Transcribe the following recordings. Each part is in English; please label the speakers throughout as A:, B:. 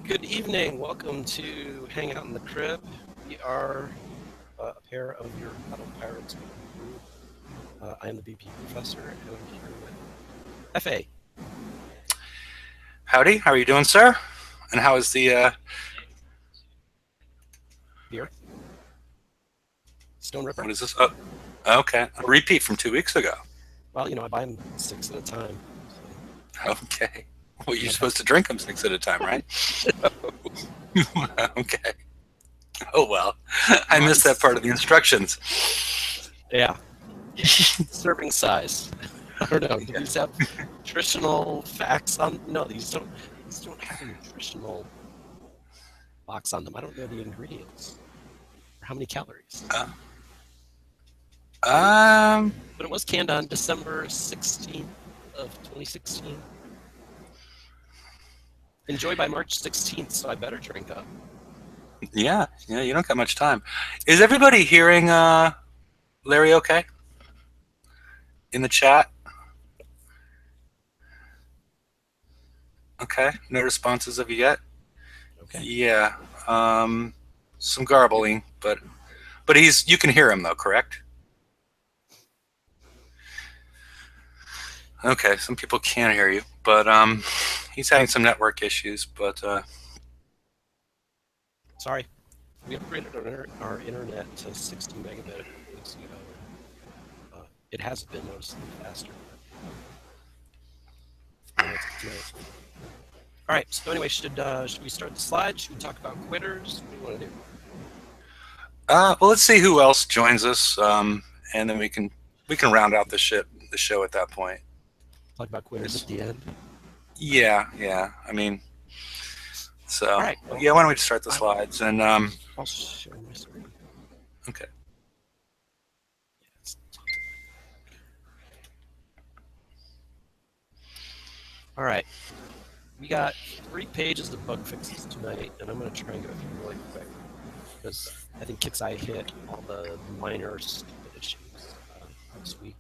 A: Good evening. Welcome to Hang Out in the Crib. We are a pair of your battle pirates. I am the BP professor, and I'm here with FA.
B: Howdy, how are you doing, sir? And how is the
A: Beer. Stone Ripper.
B: what is this? Oh, okay, a repeat from 2 weeks ago.
A: Well, I buy them 6 at a time.
B: Okay, well, you're supposed to drink them 6 at a time, right? Okay. Oh well, I missed that part of the instructions.
A: Yeah. Serving size. I don't know. Do these have nutritional facts on? No, these don't have a nutritional box on them. I don't know the ingredients or how many calories. But it was canned on December 16th of 2016. Enjoy by March 16th, so I better drink up.
B: Yeah, you don't got much time. Is everybody hearing Larry okay? In the chat? Okay, no responses of yet.
A: Okay.
B: Yeah, some garbling, but you can hear him though, correct? Okay, some people can't hear you, but he's having some network issues. But
A: sorry, we upgraded our internet to 60 megabit weeks ago. It has been noticeably faster. All right. So anyway, should we start the slide? Should we talk about quitters? What do you want to do?
B: Well, let's see who else joins us, and then we can round out the show at that point.
A: Talk about quitters at the end.
B: Yeah. I mean, so
A: all right, well,
B: yeah. Why don't we just start the slides and
A: I'll share my screen.
B: Okay.
A: All right. We got 3 pages of bug fixes tonight, and I'm going to try and go through really quick because I think Kicks Eye hit all the minor stupid issues this week.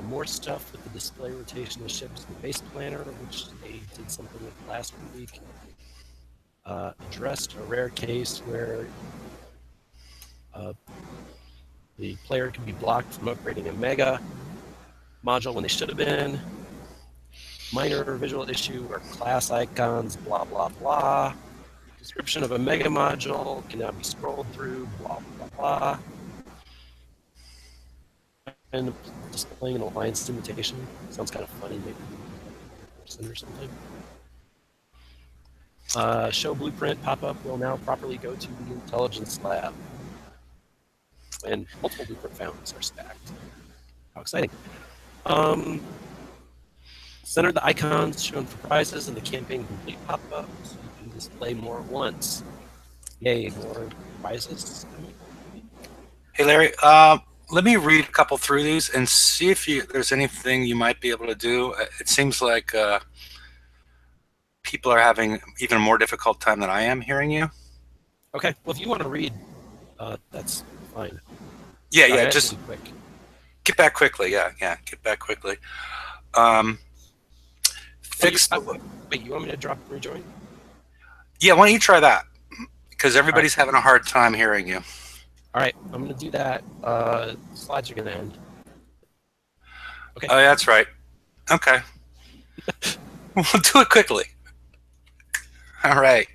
A: More stuff with the display rotation of ships and base planner, which they did something with last week. Addressed a rare case where the player can be blocked from upgrading a mega module when they should have been. Minor visual issue where class icons, blah, blah, blah. Description of a mega module can now be scrolled through, blah, blah, blah. And displaying an alliance invitation sounds kind of funny, maybe or something. Show blueprint pop-up will now properly go to the intelligence lab when multiple blueprint founds are stacked. How exciting. Center the icons shown for prizes in the campaign complete pop-up so you can display more at once. Yay, more prizes.
B: Hey, Larry, let me read a couple through these and see if there's anything you might be able to do. It seems like people are having even a more difficult time than I am hearing you.
A: Okay, well, if you want to read, that's fine.
B: Yeah, just
A: quick.
B: Get back quickly. Yeah, get back quickly.
A: Fix. Wait, you want me to drop rejoin?
B: Yeah, why don't you try that? Because everybody's having a hard time hearing you.
A: All right, I'm going to do that. Slides are going to end. Okay.
B: Oh, yeah, that's right. Okay. We'll do it quickly. All right.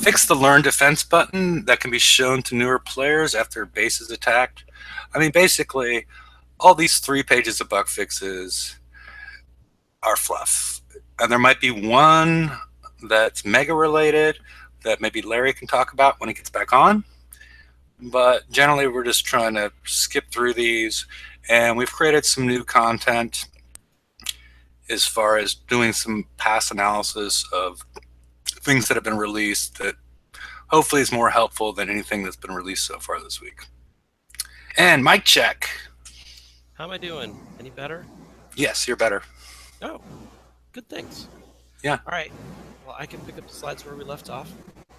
B: Fix the Learn Defense button that can be shown to newer players after base is attacked. I mean, basically, all these 3 pages of bug fixes are fluff. And there might be one that's mega related that maybe Larry can talk about when he gets back on. But generally, we're just trying to skip through these. And we've created some new content as far as doing some past analysis of things that have been released that hopefully is more helpful than anything that's been released so far this week. And mic check.
A: How am I doing? Any better?
B: Yes, you're better.
A: Oh, good things.
B: Yeah.
A: All right. Well, I can pick up the slides where we left off.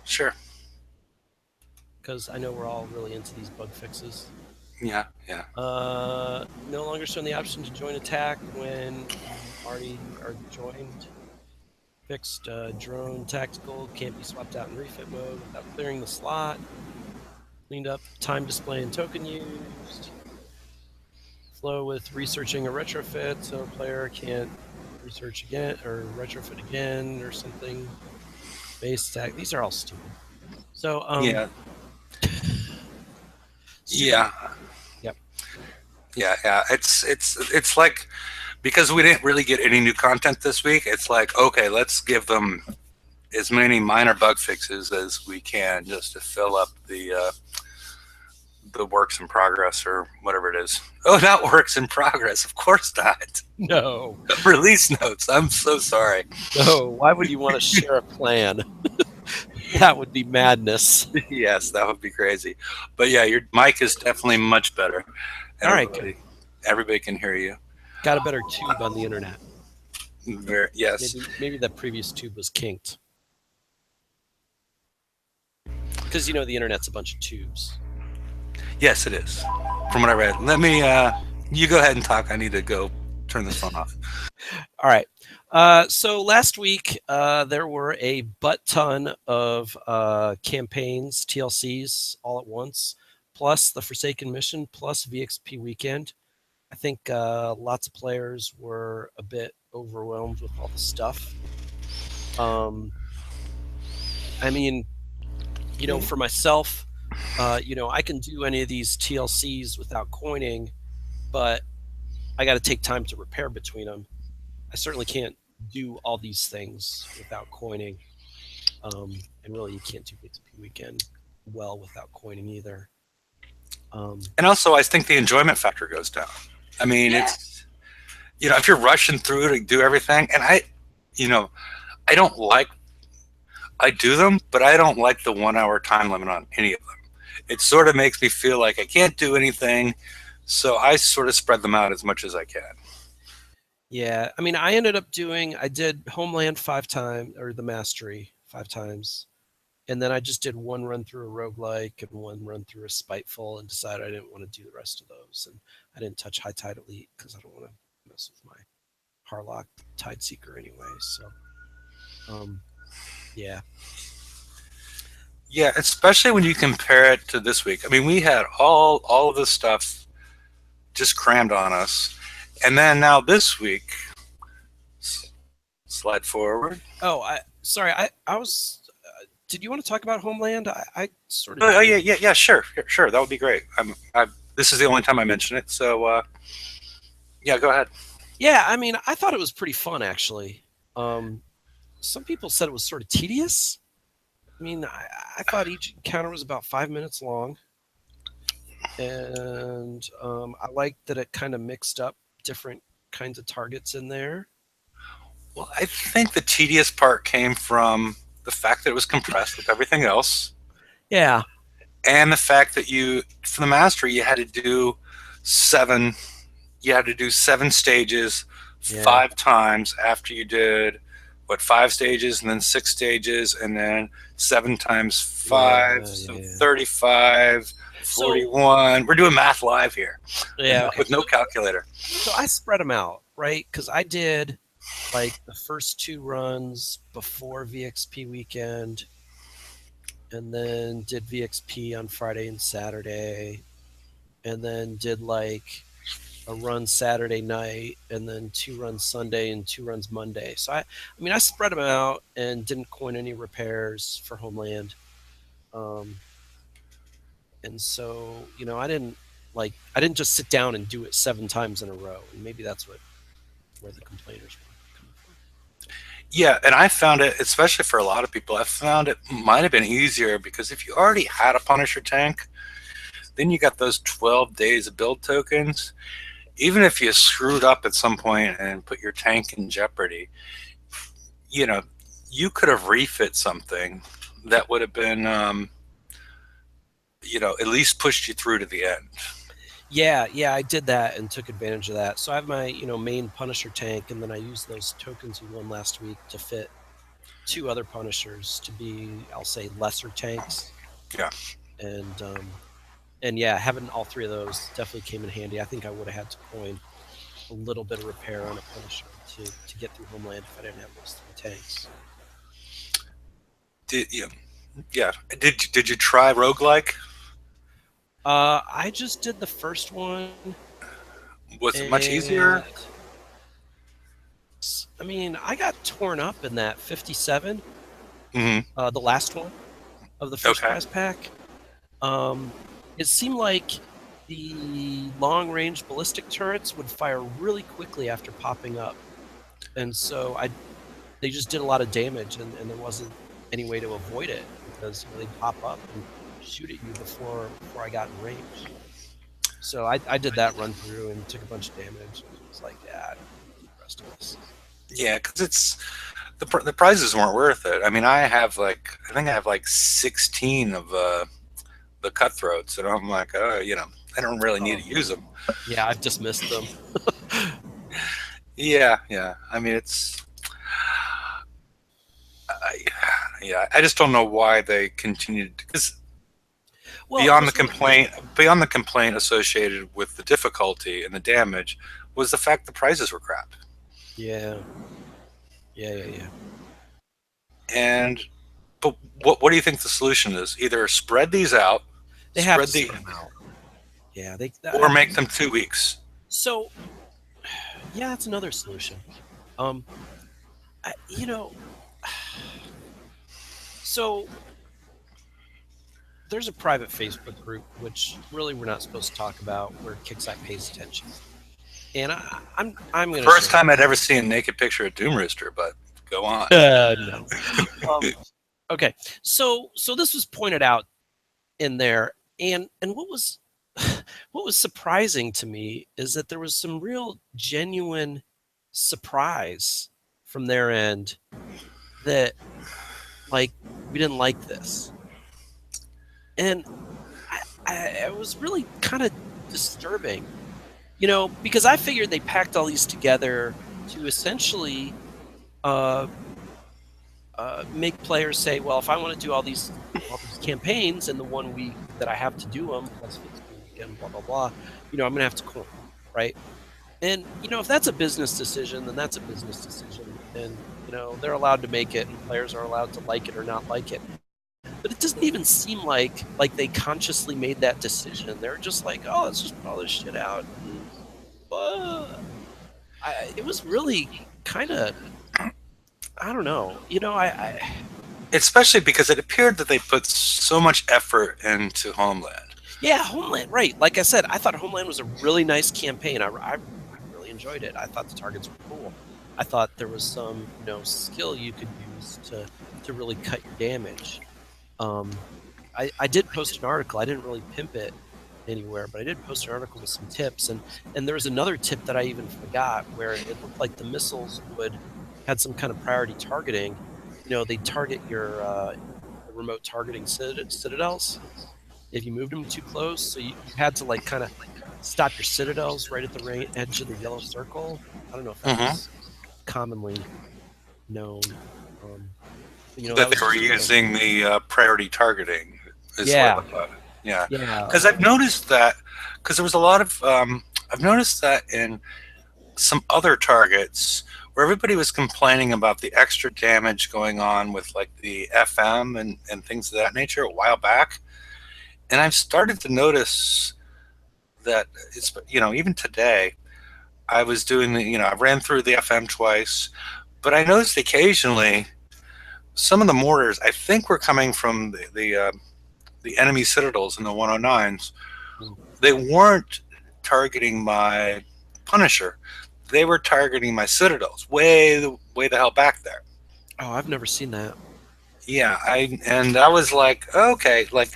B: Sure.
A: Because I know we're all really into these bug fixes.
B: Yeah.
A: No longer showing the option to join attack when you already are joined. Fixed drone tactical can't be swapped out in refit mode without clearing the slot. Cleaned up time display and token used. Flow with researching a retrofit, so a player can't research again or retrofit again or something. Base tag. These are all stupid. So
B: Yeah.
A: super.
B: Yeah.
A: Yep.
B: Yeah. It's like, because we didn't really get any new content this week, it's like, okay, let's give them as many minor bug fixes as we can just to fill up the works in progress or whatever it is. Oh, not works in progress. Of course not.
A: No.
B: Release notes. I'm so sorry.
A: No. Why would you want to share a plan? That would be madness.
B: Yes, that would be crazy. But yeah, your mic is definitely much better.
A: All right, good.
B: Everybody can hear you.
A: Got a better tube on the internet.
B: Yes.
A: Maybe that previous tube was kinked. Because the internet's a bunch of tubes.
B: Yes, it is. From what I read. Let me. You go ahead and talk. I need to go turn this phone off.
A: All right. So last week there were a butt ton of campaigns, TLCs, all at once, plus the Forsaken Mission, plus VXP Weekend. I think lots of players were a bit overwhelmed with all the stuff. I mean, for myself, I can do any of these TLCs without coining, but I got to take time to repair between them. I certainly can't do all these things without coining. And really, you can't do VXP Weekend well without coining either.
B: And also, I think the enjoyment factor goes down. I mean, it's, if you're rushing through to do everything, and I do them, but I don't like the 1 hour time limit on any of them. It sort of makes me feel like I can't do anything. So I sort of spread them out as much as I can.
A: Yeah. I mean, I did Homeland 5 times, or the Mastery 5 times. And then I just did one run through a roguelike and one run through a Spiteful, and decided I didn't want to do the rest of those. And I didn't touch High Tide Elite because I don't want to mess with my Harlock Tideseeker anyway. So, yeah.
B: Yeah, especially when you compare it to this week. I mean, we had all of this stuff just crammed on us. And then now this week, slide forward.
A: Oh, sorry. I was. Did you want to talk about Homeland? I sort of.
B: Oh yeah. Sure. That would be great. This is the only time I mention it, so yeah, go ahead.
A: Yeah, I mean, I thought it was pretty fun actually. Some people said it was sort of tedious. I mean, I thought each encounter was about 5 minutes long, and I liked that it kind of mixed up different kinds of targets in there.
B: Well, I think the tedious part came from the fact that it was compressed with everything else.
A: Yeah.
B: And the fact that for the Mastery, you had to do 7 stages 5 times after you did, 5 stages, and then 6 stages, and then 7 times 5, so 35, 41. We're doing math live here.
A: Yeah.
B: With no calculator.
A: So I spread them out, right? Because I did the first 2 runs before VXP Weekend, and then did VXP on Friday and Saturday, and then did a run Saturday night, and then 2 runs Sunday and 2 runs Monday. So I spread them out and didn't coin any repairs for Homeland. And so, I didn't just sit down and do it 7 times in a row. And maybe that's where the complainers were coming from.
B: Yeah, and I found it, especially for a lot of people, I found it might have been easier because if you already had a Punisher tank, then you got those 12 days of build tokens. Even if you screwed up at some point and put your tank in jeopardy, you could have refit something that would have been, at least pushed you through to the end.
A: Yeah, I did that and took advantage of that. So I have my, main Punisher tank, and then I used those tokens we won last week to fit 2 other Punishers to be, I'll say, lesser tanks.
B: Yeah.
A: And yeah, having all 3 of those definitely came in handy. I think I would have had to coin a little bit of repair on a Punisher to get through Homeland if I didn't have those 3 tanks.
B: Did you? Yeah. Did you try roguelike?
A: I just did the first one.
B: Was it much
A: And
B: easier?
A: I mean, I got torn up in that 57,
B: Hmm.
A: the last one of the first
B: Okay.
A: prize pack. It seemed like the long-range ballistic turrets would fire really quickly after popping up, and so they just did a lot of damage, and there wasn't any way to avoid it because they'd pop up and shoot at you before I got in range. So I did that run through and took a bunch of damage. It was like, yeah, I don't need the rest of this.
B: Yeah, because it's the prizes weren't worth it. I mean, I think I have like 16 of the cutthroats, and I'm like, I don't really need to use them.
A: Yeah, I've dismissed them.
B: Yeah, yeah. I mean, I just don't know why they continued because
A: Well, it was
B: beyond the complaint associated with the difficulty and the damage was the fact the prizes were crap.
A: yeah, yeah.
B: And but what do you think the solution is? Either spread these out,
A: They have
B: spread
A: to
B: the
A: spread them out. Yeah,
B: or make them 2 weeks.
A: So, yeah, that's another solution. Um, you know, so there's a private Facebook group which really we're not supposed to talk about where Kixeye pays attention, and I'm going to
B: First time I'd ever seen a naked picture of Doom Rooster, but go on.
A: No. Okay, so this was pointed out in there, and what was surprising to me is that there was some real genuine surprise from their end that like we didn't like this, and it was really kind of disturbing, because I figured they packed all these together to essentially make players say, well, if I want to do all these campaigns in the 1 week that I have to do them, plus 15 weekend, blah, blah, blah, I'm going to have to coin, right? And, if that's a business decision, then that's a business decision. And, they're allowed to make it, and players are allowed to like it or not like it. But it doesn't even seem like they consciously made that decision. They're just like, oh, let's just put all this shit out. It was really kind of, I don't know.
B: Especially because it appeared that they put so much effort into Homeland.
A: Yeah, Homeland, right. Like I said, I thought Homeland was a really nice campaign. I really enjoyed it. I thought the targets were cool. I thought there was some, skill you could use to really cut your damage. I did post an article. I didn't really pimp it anywhere, but I did post an article with some tips. And there was another tip that I even forgot where it looked like the missiles had some kind of priority targeting. They target your remote targeting citadels if you moved them too close. So you had to kind of stop your citadels right at the edge of the yellow circle. I don't know if that's commonly known.
B: That they were using the priority targeting.
A: Yeah.
B: Yeah. Because I've noticed that, because there was a lot of, I've noticed that in some other targets where everybody was complaining about the extra damage going on with like the FM and things of that nature a while back. And I've started to notice that it's, even today, I was doing I ran through the FM twice, but I noticed occasionally some of the mortars, I think, were coming from the enemy citadels in the 109s. They weren't targeting my Punisher. They were targeting my citadels way the hell back there.
A: Oh, I've never seen that.
B: Yeah, I was like, okay, I'm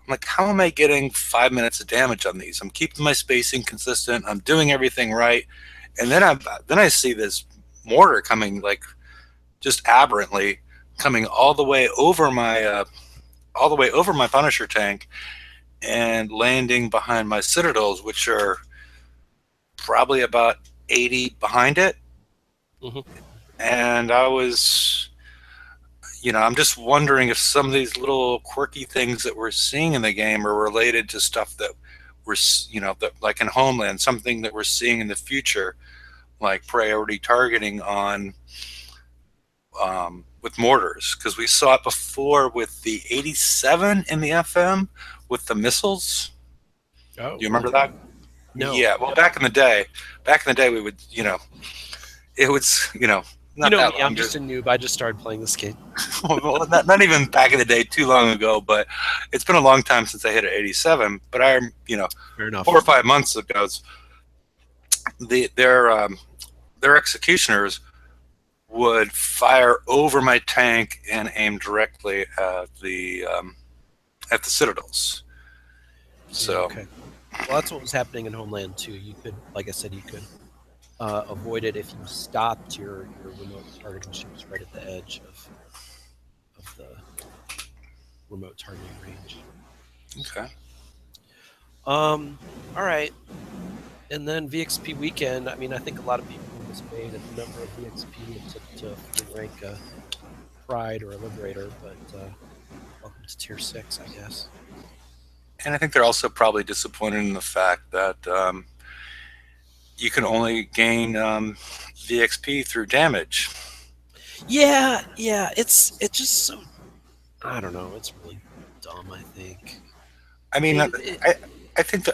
B: like, how am I getting 5 minutes of damage on these? I'm keeping my spacing consistent. I'm doing everything right, and then I see this mortar coming just aberrantly coming all the way over my Punisher tank and landing behind my citadels, which are probably about 80 behind it. And I was, I'm just wondering if some of these little quirky things that we're seeing in the game are related to stuff that we're like in Homeland, something that we're seeing in the future, like priority targeting on with mortars, because we saw it before with the 87 in the FM with the missiles.
A: Oh,
B: Do you remember that?
A: No.
B: Yeah. Well, back in the day, we would, it was, not that
A: me,
B: long
A: I'm just a noob. I just started playing this game.
B: well, not even back in the day, too long ago, but it's been a long time since I hit an 87. But
A: Fair enough.
B: 4 or 5 months ago, their executioners would fire over my tank and aim directly at the citadels. So,
A: okay. Well, that's what was happening in Homeland too. You could, like I said, avoid it if you stopped your remote targeting ships right at the edge of the remote targeting range.
B: okay.
A: All right. And then VXP weekend. I mean, I think a lot of people just made a number of VXP to rank a Pride or a Liberator, but welcome to Tier 6, I guess.
B: And I think they're also probably disappointed in the fact that you can only gain VXP through damage.
A: Yeah. It's just so, I don't know. It's really dumb, I think.
B: I mean, I think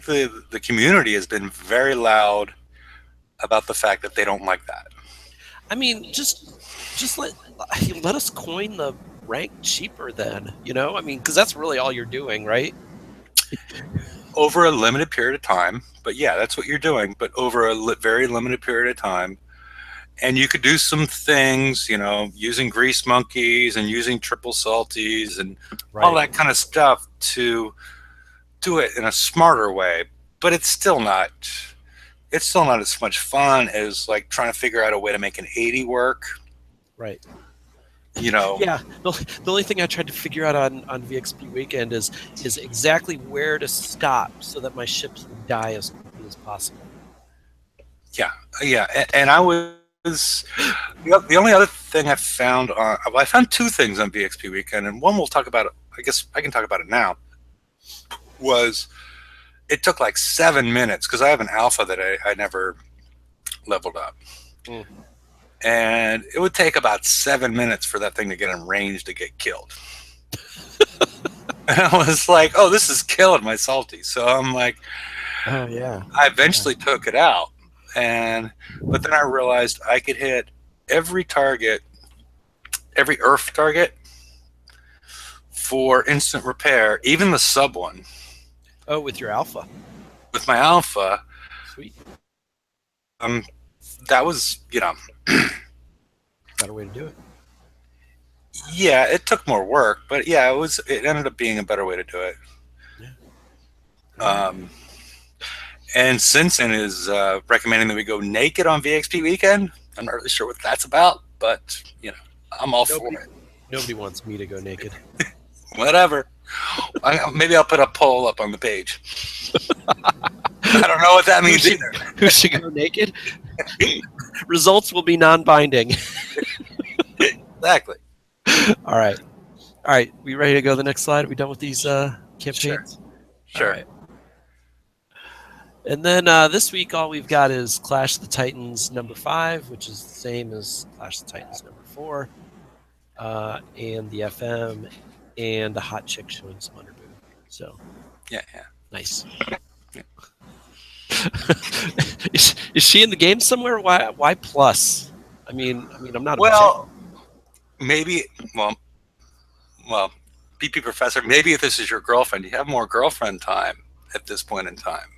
B: the community has been very loud about the fact that they don't like that.
A: I mean, just let us coin the rank cheaper then. I mean, because that's really all you're doing, right?
B: Over a limited period of time, but yeah, that's what you're doing. But over a very limited period of time, and you could do some things, using grease monkeys and using triple salties and all that kind of stuff to do it in a smarter way. But it's still not as much fun as like trying to figure out a way to make an 80 work.
A: Right.
B: Yeah.
A: The only thing I tried to figure out on VXP weekend is exactly where to stop so that my ships would die as quickly as possible.
B: Yeah. And I was the only other thing I found I found two things on VXP weekend, and one we'll talk about. I guess I can talk about it now. Was it took like 7 minutes because I have an alpha that I never leveled up.
A: Mm.
B: And it would take about 7 minutes for that thing to get in range to get killed. And I was like, oh, this is killing my salty. So I'm like,
A: oh yeah.
B: I eventually took it out. But then I realized I could hit every target, every ERF target for instant repair, even the sub one.
A: Oh, with your alpha?
B: With my alpha.
A: Sweet.
B: That was,
A: better way to do it.
B: Yeah, it took more work, but yeah, it ended up being a better way to do it.
A: Yeah.
B: And Simpson is recommending that we go naked on VXP weekend. I'm not really sure what that's about, but I'm all for it.
A: Nobody wants me to go naked.
B: Whatever. Maybe I'll put a poll up on the page. I don't know what that means either.
A: Who should go naked? Results will be non-binding.
B: Exactly.
A: All right. We ready to go to the next slide? Are we done with these campaigns?
B: Sure.
A: All right. And then this week, all we've got is Clash of the Titans number 5, which is the same as Clash of the Titans number 4, and the FM, and the hot chick showing some underboob. So,
B: yeah,
A: nice.
B: Yeah.
A: Is she in the game somewhere? Why plus? I mean, I'm not.
B: Well, maybe. Well, BP Professor. Maybe if this is your girlfriend, you have more girlfriend time at this point in time.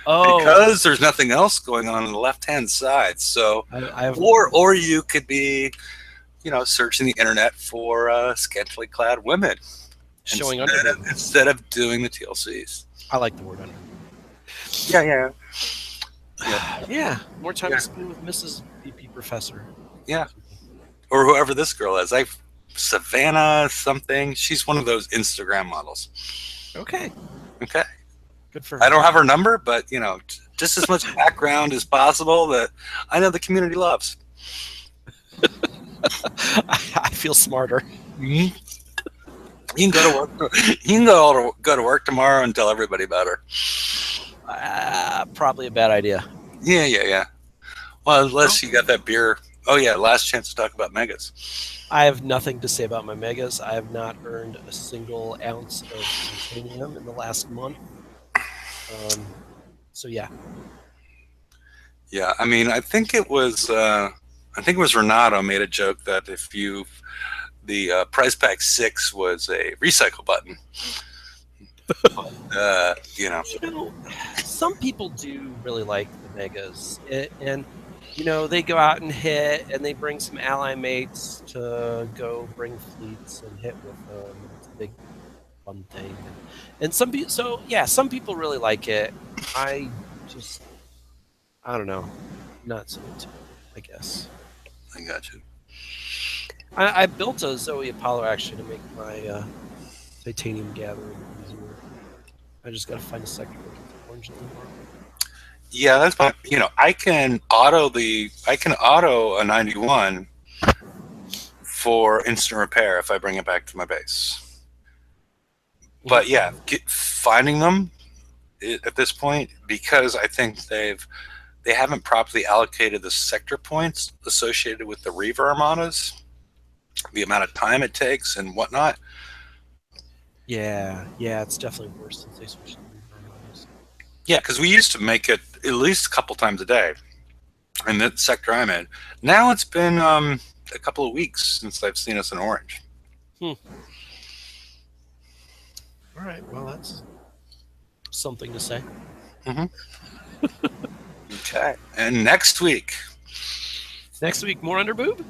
A: Oh,
B: because there's nothing else going on the left-hand side. So, or you could be, searching the internet for scantily clad women,
A: showing underwear
B: instead of doing the TLCs.
A: I like the word under.
B: Yeah.
A: Yeah. More time to spend with Mrs. BP Professor.
B: Yeah, or whoever this girl is. Savannah something. She's one of those Instagram models.
A: Okay. Good for her.
B: I don't have her number, but just as much background as possible that I know the community loves.
A: I feel smarter.
B: You can go to work. You can go to work tomorrow and tell everybody about her.
A: Probably a bad idea.
B: Yeah. Well, unless you got that beer. Oh yeah, last chance to talk about megas.
A: I have nothing to say about my megas. I have not earned a single ounce of titanium in the last month. So yeah.
B: Yeah, I mean, I think it was Renato made a joke that if you, the prize pack 6 was a recycle button. You know,
A: You know, some people do really like the megas, and they go out and hit, and they bring some ally mates to go bring fleets and hit with them, and it's a big fun thing. And some people, so yeah, some people really like it. I just, I don't know, not so into it, I guess.
B: I got you.
A: I built a Zoe Apollo actually to make my titanium gathering easier. I just got to find a sector that gets orange anymore.
B: Yeah, that's fine. You know, I can auto a 91 for instant repair if I bring it back to my base. But yeah, finding them at this point, because I think they haven't properly allocated the sector points associated with the Reaver Armadas, the amount of time it takes and whatnot.
A: Yeah, it's definitely worse since they switched to Reaver Armadas.
B: Yeah, because we used to make it at least a couple times a day in the sector I'm in. Now it's been a couple of weeks since I've seen us in orange.
A: All right, well, that's something to say.
B: Okay. And next week.
A: Next week, more underboob?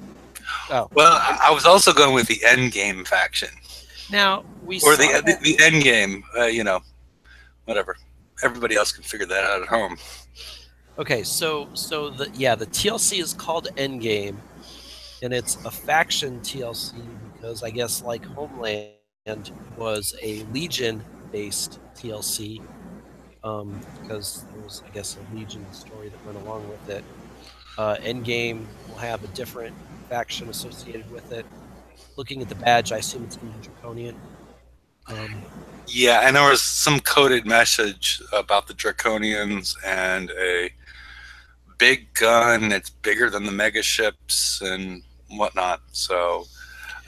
A: Oh.
B: Well, I was also going with the end game faction.
A: Now, we
B: Or
A: saw
B: the end game, whatever. Everybody else can figure that out at home.
A: Okay, so the TLC is called Endgame, and it's a faction TLC because I guess like Homeland was a Legion-based TLC, because there was, I guess, a Legion story that went along with it. Endgame will have a different faction associated with it. Looking at the badge, I assume it's going to be Draconian.
B: Yeah, and there was some coded message about the Draconians and a big gun that's bigger than the mega ships and whatnot. So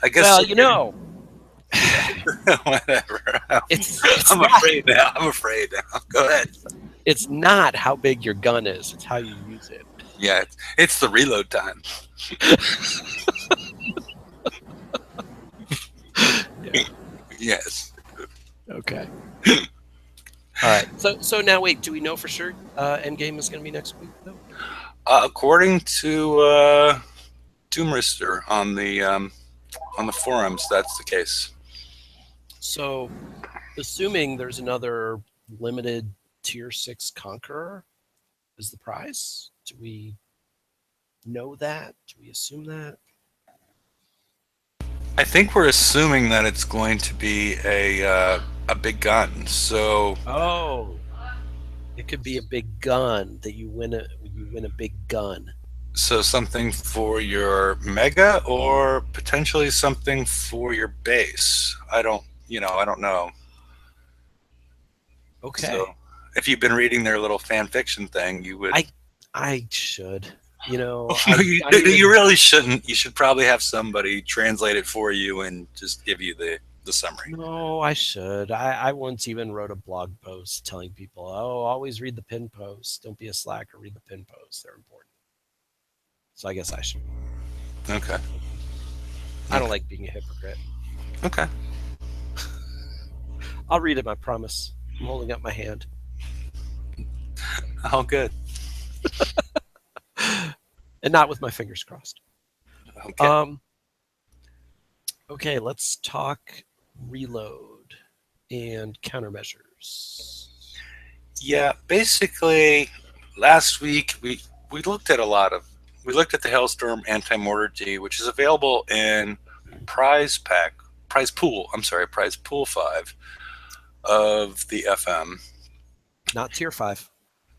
B: I guess.
A: Well,
B: whatever.
A: I'm
B: afraid now. I'm afraid now. Go ahead.
A: It's not how big your gun is; it's how you use it.
B: Yeah, it's the reload time.
A: Yeah.
B: Yes.
A: Okay. All right. So now, wait. Do we know for sure Endgame is going to be next week, though?
B: According to Doomrister on the forums, that's the case.
A: So, assuming there's another limited tier 6 Conqueror is the prize, do we know that? Do we assume that?
B: I think we're assuming that it's going to be a big gun. So
A: it could be a big gun that you win a big gun.
B: So something for your mega, or potentially something for your base. I don't know.
A: Okay.
B: So if you've been reading their little fan fiction thing, you would.
A: I should.
B: You really shouldn't. You should probably have somebody translate it for you and just give you the summary.
A: No, I should. I once even wrote a blog post telling people, always read the pin posts. Don't be a slacker. Read the pin posts. They're important. So I guess I should.
B: Okay.
A: I don't like being a hypocrite.
B: Okay.
A: I'll read it, I promise. I'm holding up my hand.
B: Oh, good.
A: And not with my fingers crossed.
B: Okay.
A: Okay, let's talk reload and countermeasures.
B: Yeah, basically, last week we looked at the Hailstorm Anti-Mortar G, which is available in Prize Pool 5 of the FM.
A: Not tier 5.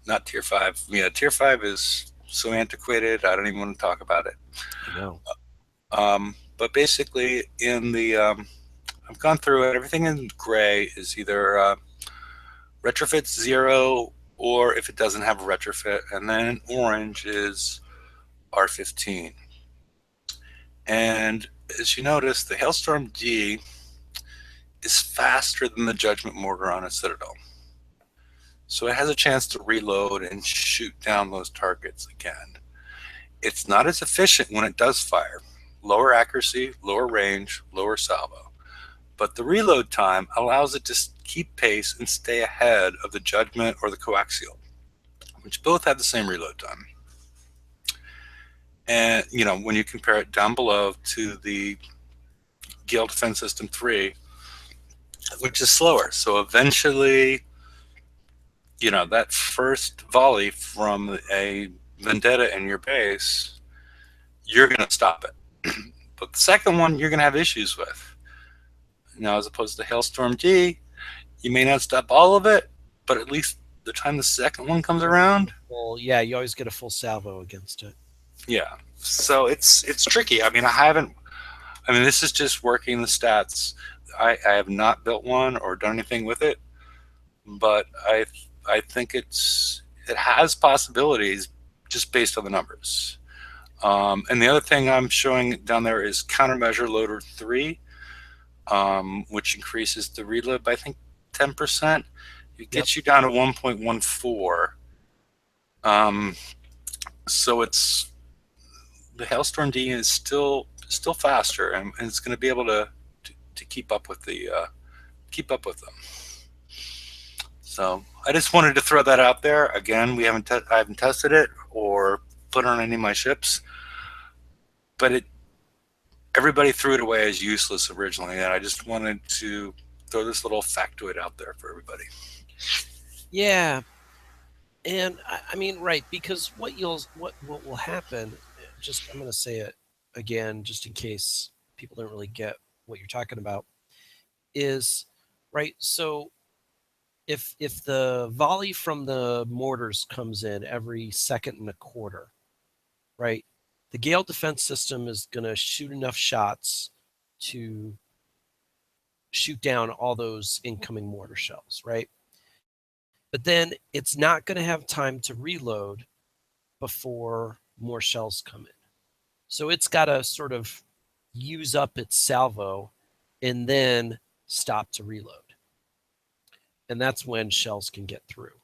B: Not tier 5. Yeah, tier 5 is so antiquated, I don't even want to talk about it.
A: I know.
B: But basically, in the I've gone through it. Everything in gray is either retrofits 0 or if it doesn't have a retrofit. And then orange is R15. And as you notice, the Hailstorm D is faster than the Judgment mortar on a Citadel. So it has a chance to reload and shoot down those targets again. It's not as efficient when it does fire. Lower accuracy, lower range, lower salvo. But the reload time allows it to keep pace and stay ahead of the Judgment or the Coaxial, which both have the same reload time. And, you know, when you compare it down below to the Gale Defense System 3, which is slower. So eventually, you know, that first volley from a Vendetta in your base, you're going to stop it. But the second one, you're going to have issues with. Now, as opposed to Hailstorm D, you may not stop all of it, but at least the time the second one comes around.
A: Well, yeah, you always get a full salvo against it.
B: Yeah. So it's tricky. I mean, this is just working the stats. I have not built one or done anything with it, but I think it has possibilities just based on the numbers. And the other thing I'm showing down there is Countermeasure Loader 3, which increases the reload by, I think, 10%. It gets you down to 1.14. So it's the Hailstorm D is still faster, and it's going to be able to keep up with them. So I just wanted to throw that out there. Again, I haven't tested it or put it on any of my ships, but everybody threw it away as useless originally, and I just wanted to throw this little factoid out there for everybody.
A: Yeah, and I mean, right, because what will happen? I'm going to say it again, just in case people don't really get what you're talking about. Is right. So if the volley from the mortars comes in every second and a quarter, right, the Gale defense system is going to shoot enough shots to shoot down all those incoming mortar shells, right? But then it's not going to have time to reload before more shells come in. So it's got to sort of use up its salvo and then stop to reload. And that's when shells can get through.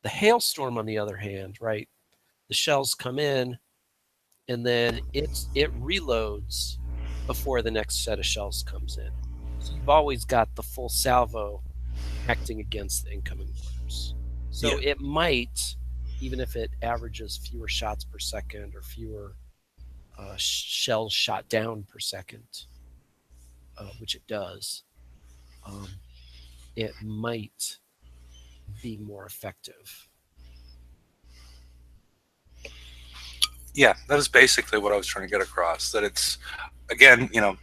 A: The Hailstorm, on the other hand, right, the shells come in and then it reloads before the next set of shells comes in. So you've always got the full salvo acting against the incoming mortars. So it might, even if it averages fewer shots per second or fewer shells shot down per second, which it does, it might be more effective.
B: Yeah, that is basically what I was trying to get across. That it's, again, you know,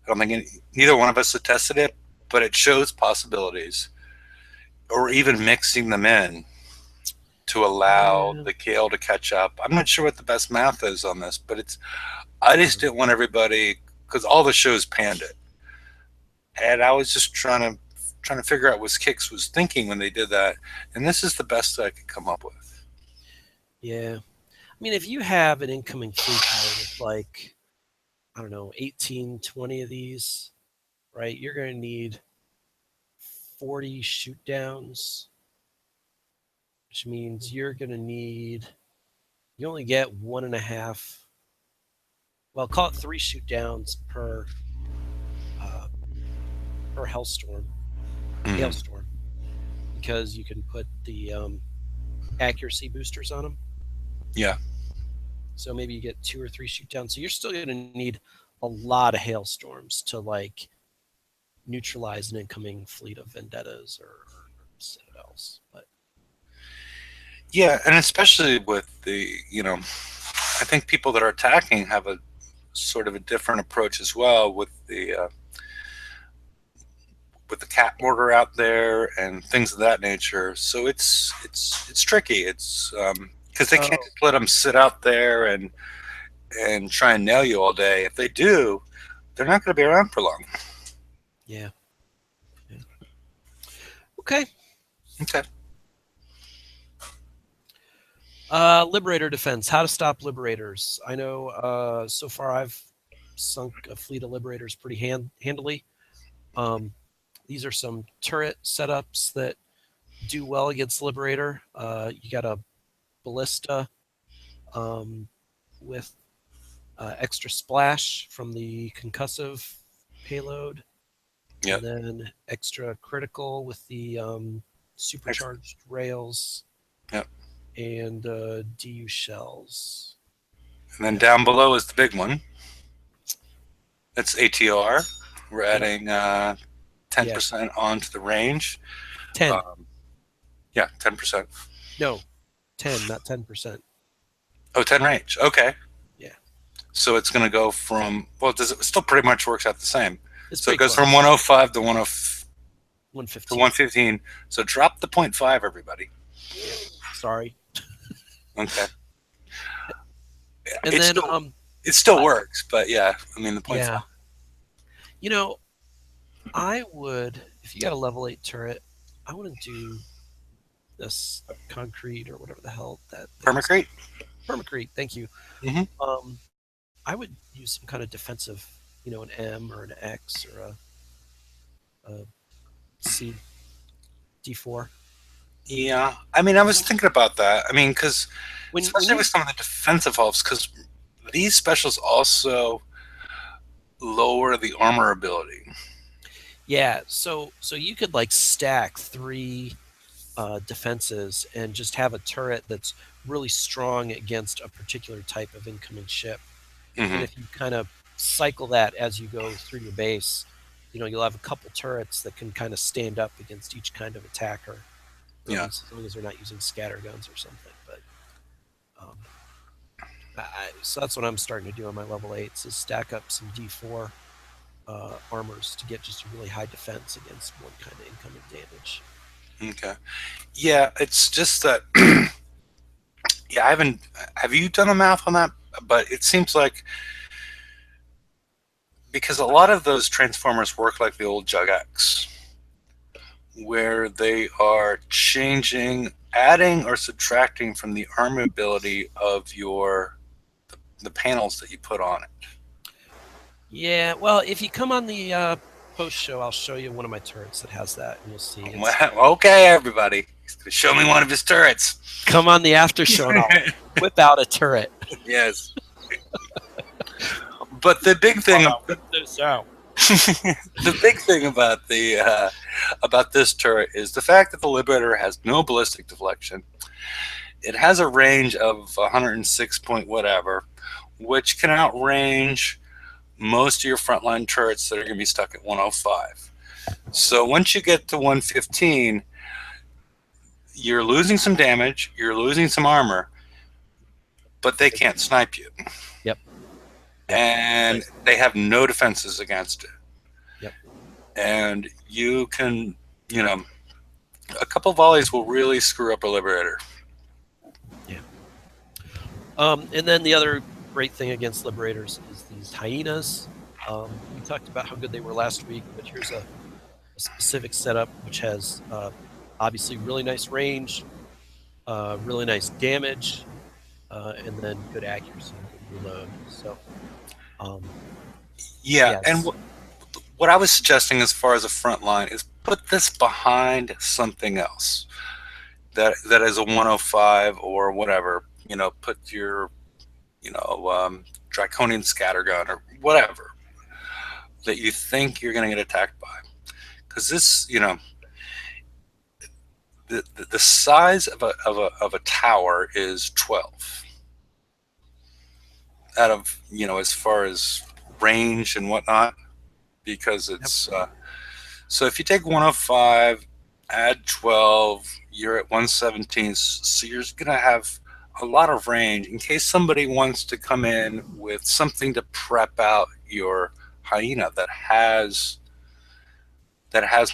B: I don't think neither one of us have tested it, but it shows possibilities, or even mixing them in to allow the Gale to catch up. I'm not sure what the best math is on this, but I just didn't want everybody, because all the shows panned it, and I was just trying to figure out what Kix was thinking when they did that, and this is the best I could come up with.
A: Yeah. I mean, if you have an incoming fleet with like, I don't know, 18, 20 of these, right, you're going to need 40 shoot downs, which means you're going to need, you only get 1.5, well, call it 3 shoot downs per hailstorm, because you can put the accuracy boosters on them.
B: Yeah.
A: So maybe you get 2 or 3 shoot downs. So you're still going to need a lot of hailstorms to like neutralize an incoming fleet of Vendettas or Citadels. But
B: yeah, and especially with the, you know, I think people that are attacking have a sort of a different approach as well with the cat mortar out there and things of that nature. So it's tricky. It's because they can't just let them sit out there and try and nail you all day. If they do, they're not going to be around for long.
A: Yeah. Okay. Liberator Defense. How to stop Liberators. I know so far I've sunk a fleet of Liberators pretty handily. These are some turret setups that do well against Liberator. You got a Ballista with extra splash from the concussive payload.
B: Yep.
A: And then extra critical with the supercharged rails.
B: Yep.
A: And DU shells.
B: And then down below is the big one. That's ATR. We're adding 10% onto the range.
A: 10.
B: Yeah, 10%.
A: No, 10, not 10%.
B: Oh, 10 range. Okay.
A: Yeah.
B: So it's going to go from, well, it still pretty much works out the same.
A: It's
B: so it goes
A: close.
B: from 105 to 115. To 115. So drop the 0.5, everybody.
A: Yeah. Sorry.
B: Okay.
A: And then
B: it still works, but yeah, I mean the 0.5.
A: Yeah. You know, I would, if you got a level 8 turret, I wouldn't do this concrete or whatever the hell that
B: Permacrete.
A: Permacrete, thank you.
B: Mm-hmm.
A: I would use some kind of defensive, an M or an X or a C, D4.
B: Yeah, I mean, I was thinking about that. I mean, because especially with some of the defensive hulks, because these specials also lower the armor ability.
A: Yeah, so you could like stack 3 defenses and just have a turret that's really strong against a particular type of incoming ship.
B: Mm-hmm.
A: And if you kind of cycle that as you go through your base, you'll have a couple turrets that can kind of stand up against each kind of attacker.
B: Yeah.
A: As long as they're not using scatter guns or something. But so that's what I'm starting to do on my level 8s is stack up some D4 armors to get just a really high defense against one kind of incoming damage.
B: Okay. Yeah, it's just that. Yeah, have you done the math on that? But it seems like because a lot of those transformers work like the old Jug-X, where they are adding or subtracting from the armor ability of the panels that you put on it.
A: Yeah, well, if you come on the post show, I'll show you one of my turrets that has that, and you'll see.
B: Okay, everybody, he's gonna show me one of his turrets.
A: Come on the after show, and I'll whip out a turret.
B: Yes. But the big thing.
A: Whip this out.
B: The big thing about this turret is the fact that the Liberator has no ballistic deflection. It has a range of 106 point whatever, which can outrange most of your frontline turrets that are going to be stuck at 105. So once you get to 115, you're losing some damage, you're losing some armor, but they can't snipe you.
A: Yep.
B: And they have no defenses against it.
A: Yep.
B: And you can, a couple volleys will really screw up a Liberator.
A: Yeah. And then the other great thing against Liberators is these hyenas. We talked about how good they were last week, but here's a specific setup which has obviously really nice range, really nice damage, and then good accuracy and good reload. So,
B: yeah, and what I was suggesting as far as a front line is put this behind something else that is a 105 or whatever. Put your draconian scattergun or whatever that you think you're going to get attacked by, because this the size of a tower is 12 out of as far as range and whatnot, because it's so if you take 105 add 12, you're at 117, so you're going to have a lot of range in case somebody wants to come in with something to prep out your hyena that has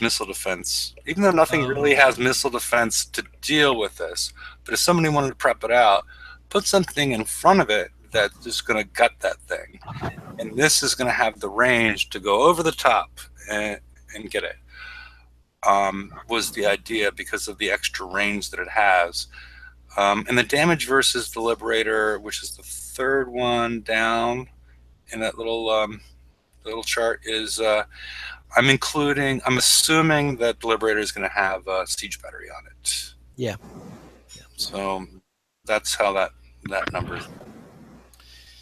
B: missile defense, even though nothing really has missile defense to deal with this. But if somebody wanted to prep it out, put something in front of it that's just going to gut that thing, and this is going to have the range to go over the top and get it. Was the idea, because of the extra range that it has. And the damage versus the Liberator, which is the third one down in that little chart, is I'm assuming that the Liberator is going to have a siege battery on it.
A: Yeah.
B: So that's how that number is.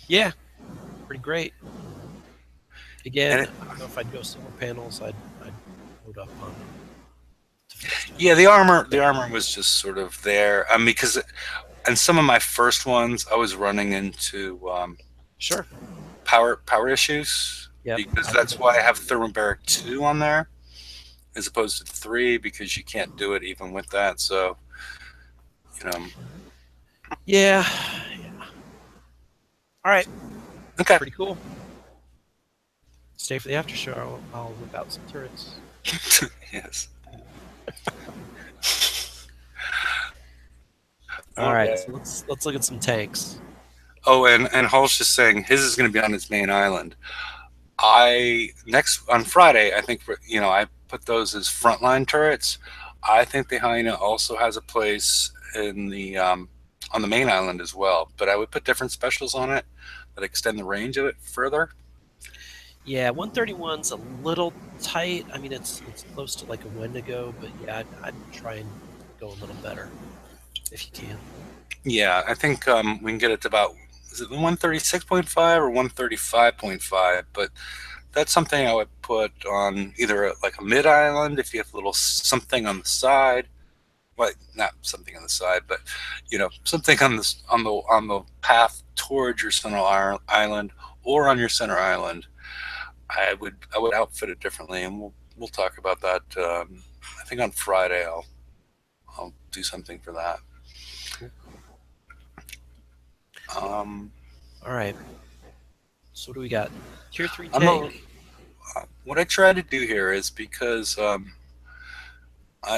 A: Yeah. Pretty great. Again,
B: And
A: I don't know if I'd go solar panels. I'd load up on defense.
B: yeah, the armor was just sort of there. I mean, because in some of my first ones, I was running into
A: Sure.
B: power issues.
A: Yep.
B: Because that's why I have Thermobaric 2 on there as opposed to 3, because you can't do it even with that. So, you know.
A: Yeah. All right.
B: Okay.
A: Pretty cool. Stay for the after show. I'll whip out some turrets.
B: Yes.
A: All right. So let's look at some tanks.
B: Oh, and Hall's just saying his is going to be on his main island. On Friday, I think I put those as frontline turrets. I think the Hyena also has a place in the on the main island as well, but I would put different specials on it that extend the range of it further.
A: Yeah, 131's a little tight. I mean, it's close to like a Wendigo, but yeah, I'd try and go a little better if you can.
B: Yeah, I think we can get it to about, is it 136.5 or 135.5? But that's something I would put on either like a mid island if you have a little something on the side. Well, not something on the side, but something on the path towards your central island or on your center island. I would outfit it differently, and we'll talk about that. I think on Friday I'll do something for that.
A: All right. So what do we got? Tier 3 tank.
B: What I try to do here is, because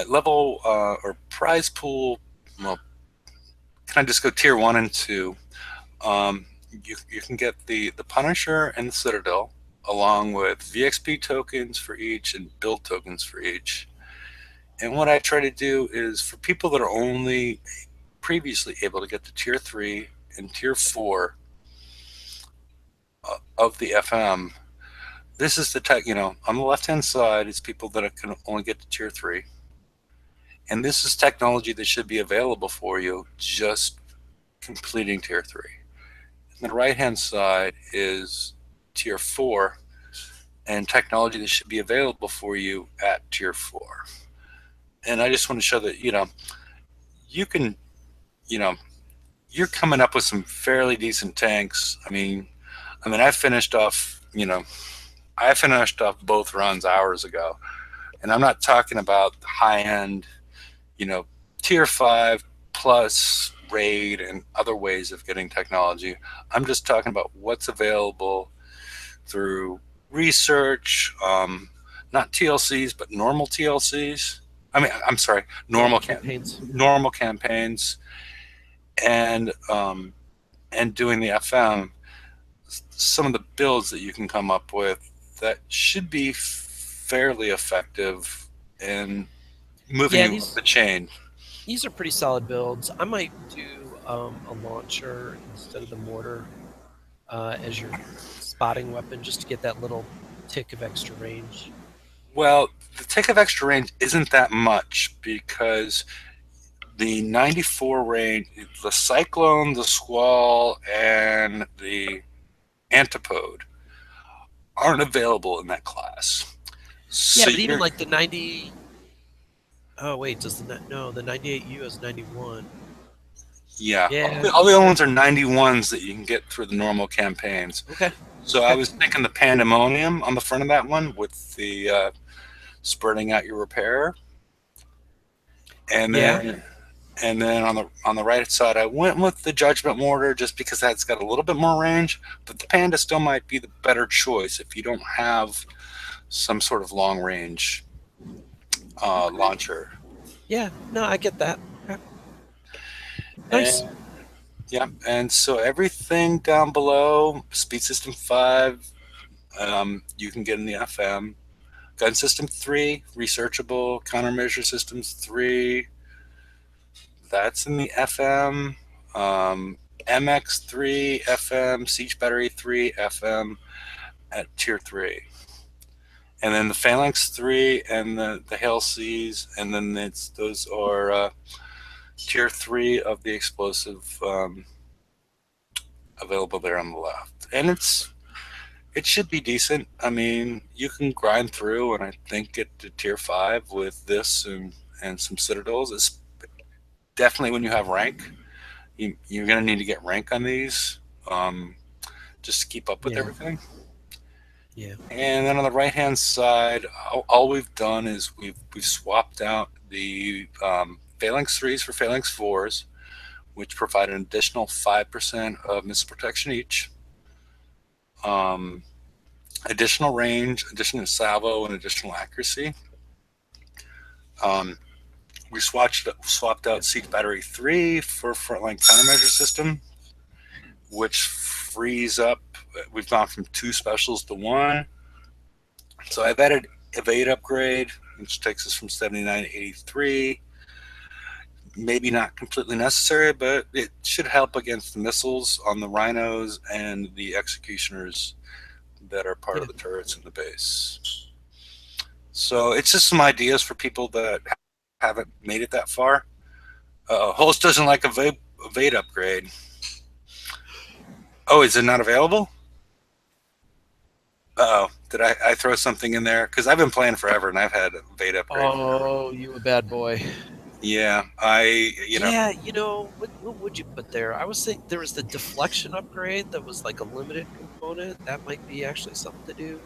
B: level or prize pool, well, can I just go tier 1 and 2? You can get the Punisher and the Citadel, along with VXP tokens for each and build tokens for each. And what I try to do is, for people that are only previously able to get to tier 3 and tier 4 of the FM, this is the tech, on the left-hand side is people that can only get to tier 3. And this is technology that should be available for you just completing tier 3. And the right-hand side is tier 4 and technology that should be available for you at tier 4. And I just want to show that, you can, you're coming up with some fairly decent tanks. I mean, I finished off both runs hours ago. And I'm not talking about high-end, tier 5 plus raid and other ways of getting technology. I'm just talking about what's available through research, not TLCs, but normal TLCs. I'm sorry, normal campaigns. Normal campaigns, and doing the FM. Some of the builds that you can come up with that should be fairly effective in moving up the chain.
A: These are pretty solid builds. I might do a launcher instead of the mortar as your spotting weapon, just to get that little tick of extra range.
B: Well, the tick of extra range isn't that much, because the 94 range, the Cyclone, the Squall, and the Antipode aren't available in that class.
A: Yeah, so but even like the 90. Oh wait, the 98U has 91.
B: Yeah. All the other ones are 91s that you can get through the normal campaigns.
A: Okay.
B: So I was thinking the Pandemonium on the front of that one with the spurting out your repair, and then on the right side I went with the Judgment Mortar, just because that's got a little bit more range. But the Panda still might be the better choice if you don't have some sort of long range launcher.
A: Yeah, no, I get that. Okay. Nice.
B: And so everything down below, Speed System 5, you can get in the FM. Gun System 3, Researchable. Countermeasure Systems 3. That's in the FM. MX3 FM, Siege Battery 3 FM at Tier 3. And then the Phalanx 3 and the Hail Seas, and then those are Tier 3 of the explosive available there on the left. And it should be decent. I mean, you can grind through and I think get to Tier 5 with this and some Citadels. It's definitely when you have rank. You're going to need to get rank on these just to keep up with everything.
A: Yeah.
B: And then on the right-hand side, all we've done is we've swapped out the Phalanx 3s for Phalanx 4s, which provide an additional 5% of missile protection each. Additional range, additional salvo, and additional accuracy. We swapped out Siege Battery 3 for Frontline Countermeasure system, which frees up. We've gone from 2 specials to 1. So I've added Evade upgrade, which takes us from 79 to 83. Maybe not completely necessary, but it should help against the missiles on the Rhinos and the Executioners that are part of the turrets in the base. So it's just some ideas for people that haven't made it that far. Host doesn't like evade upgrade. Oh, is it not available? Uh-oh, did I throw something in there? Because I've been playing forever and I've had evade upgrade.
A: Oh, you a bad boy.
B: Yeah,
A: Yeah, what would you put there? I was thinking there was the deflection upgrade that was like a limited component. That might be actually something to do.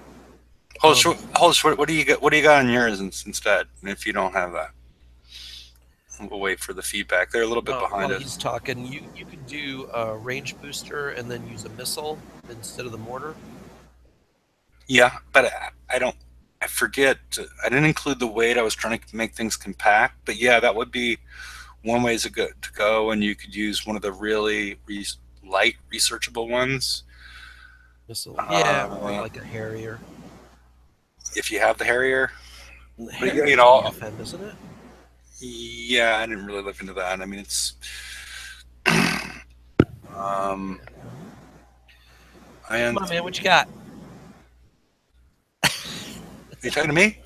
B: Hold short. What do you got? What do you got on yours instead? If you don't have that, we'll wait for the feedback. They're a little bit behind us.
A: He's talking. You could do a range booster and then use a missile instead of the mortar.
B: Yeah, but I forget. I didn't include the weight. I was trying to make things compact. But yeah, that would be one way to go. And you could use one of the really light researchable ones.
A: Missile. Yeah, like a Harrier.
B: If you have the Harrier.
A: The Harrier FM, isn't it?
B: Yeah, I didn't really look into that. I mean, it's.
A: Come on, man, what you got?
B: Are you talking to me?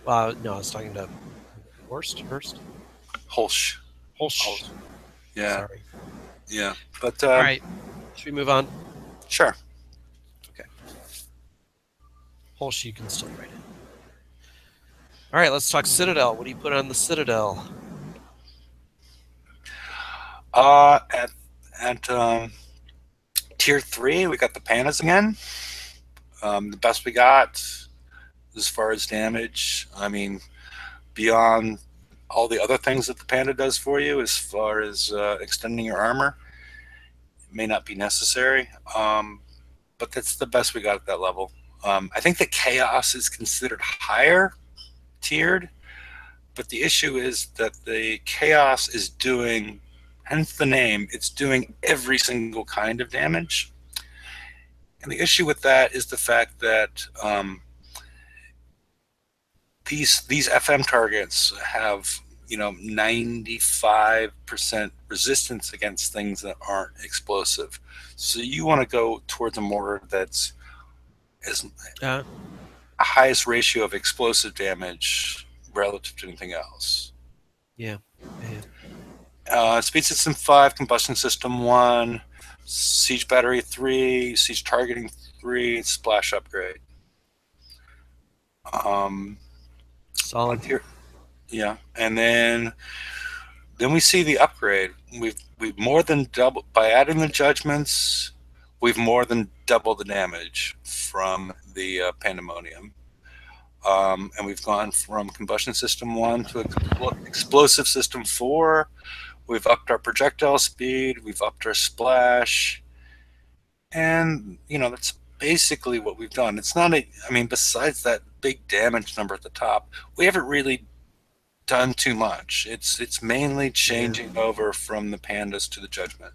A: No, I was talking to Hurst.
B: Holsch. Yeah.
A: Sorry.
B: Yeah, but
A: all right. Should we move on?
B: Sure.
A: Okay. Holsch, you can still write it. All right, let's talk Citadel. What do you put on the Citadel?
B: At Tier 3, we got the Pandas again. The best we got as far as damage. I mean, beyond all the other things that the Panda does for you as far as extending your armor, it may not be necessary, but that's the best we got at that level. I think the Chaos is considered higher tiered, but the issue is that the Chaos is doing, hence the name, it's doing every single kind of damage. And the issue with that is the fact that these FM targets have 95% resistance against things that aren't explosive. So you want to go towards a mortar that's a highest ratio of explosive damage relative to anything else.
A: Yeah.
B: Speed System 5, Combustion System 1, Siege Battery 3, Siege Targeting 3, Splash Upgrade.
A: Solid
B: here. Yeah, and then we see the upgrade. We've more than doubled by adding the judgments. We've more than doubled the damage from the Pandemonium, and we've gone from Combustion System 1 to Explosive System 4. We've upped our projectile speed. We've upped our splash, and that's basically what we've done. It's not besides that big damage number at the top, we haven't really done too much. It's mainly changing over from the Pandas to the Judgment.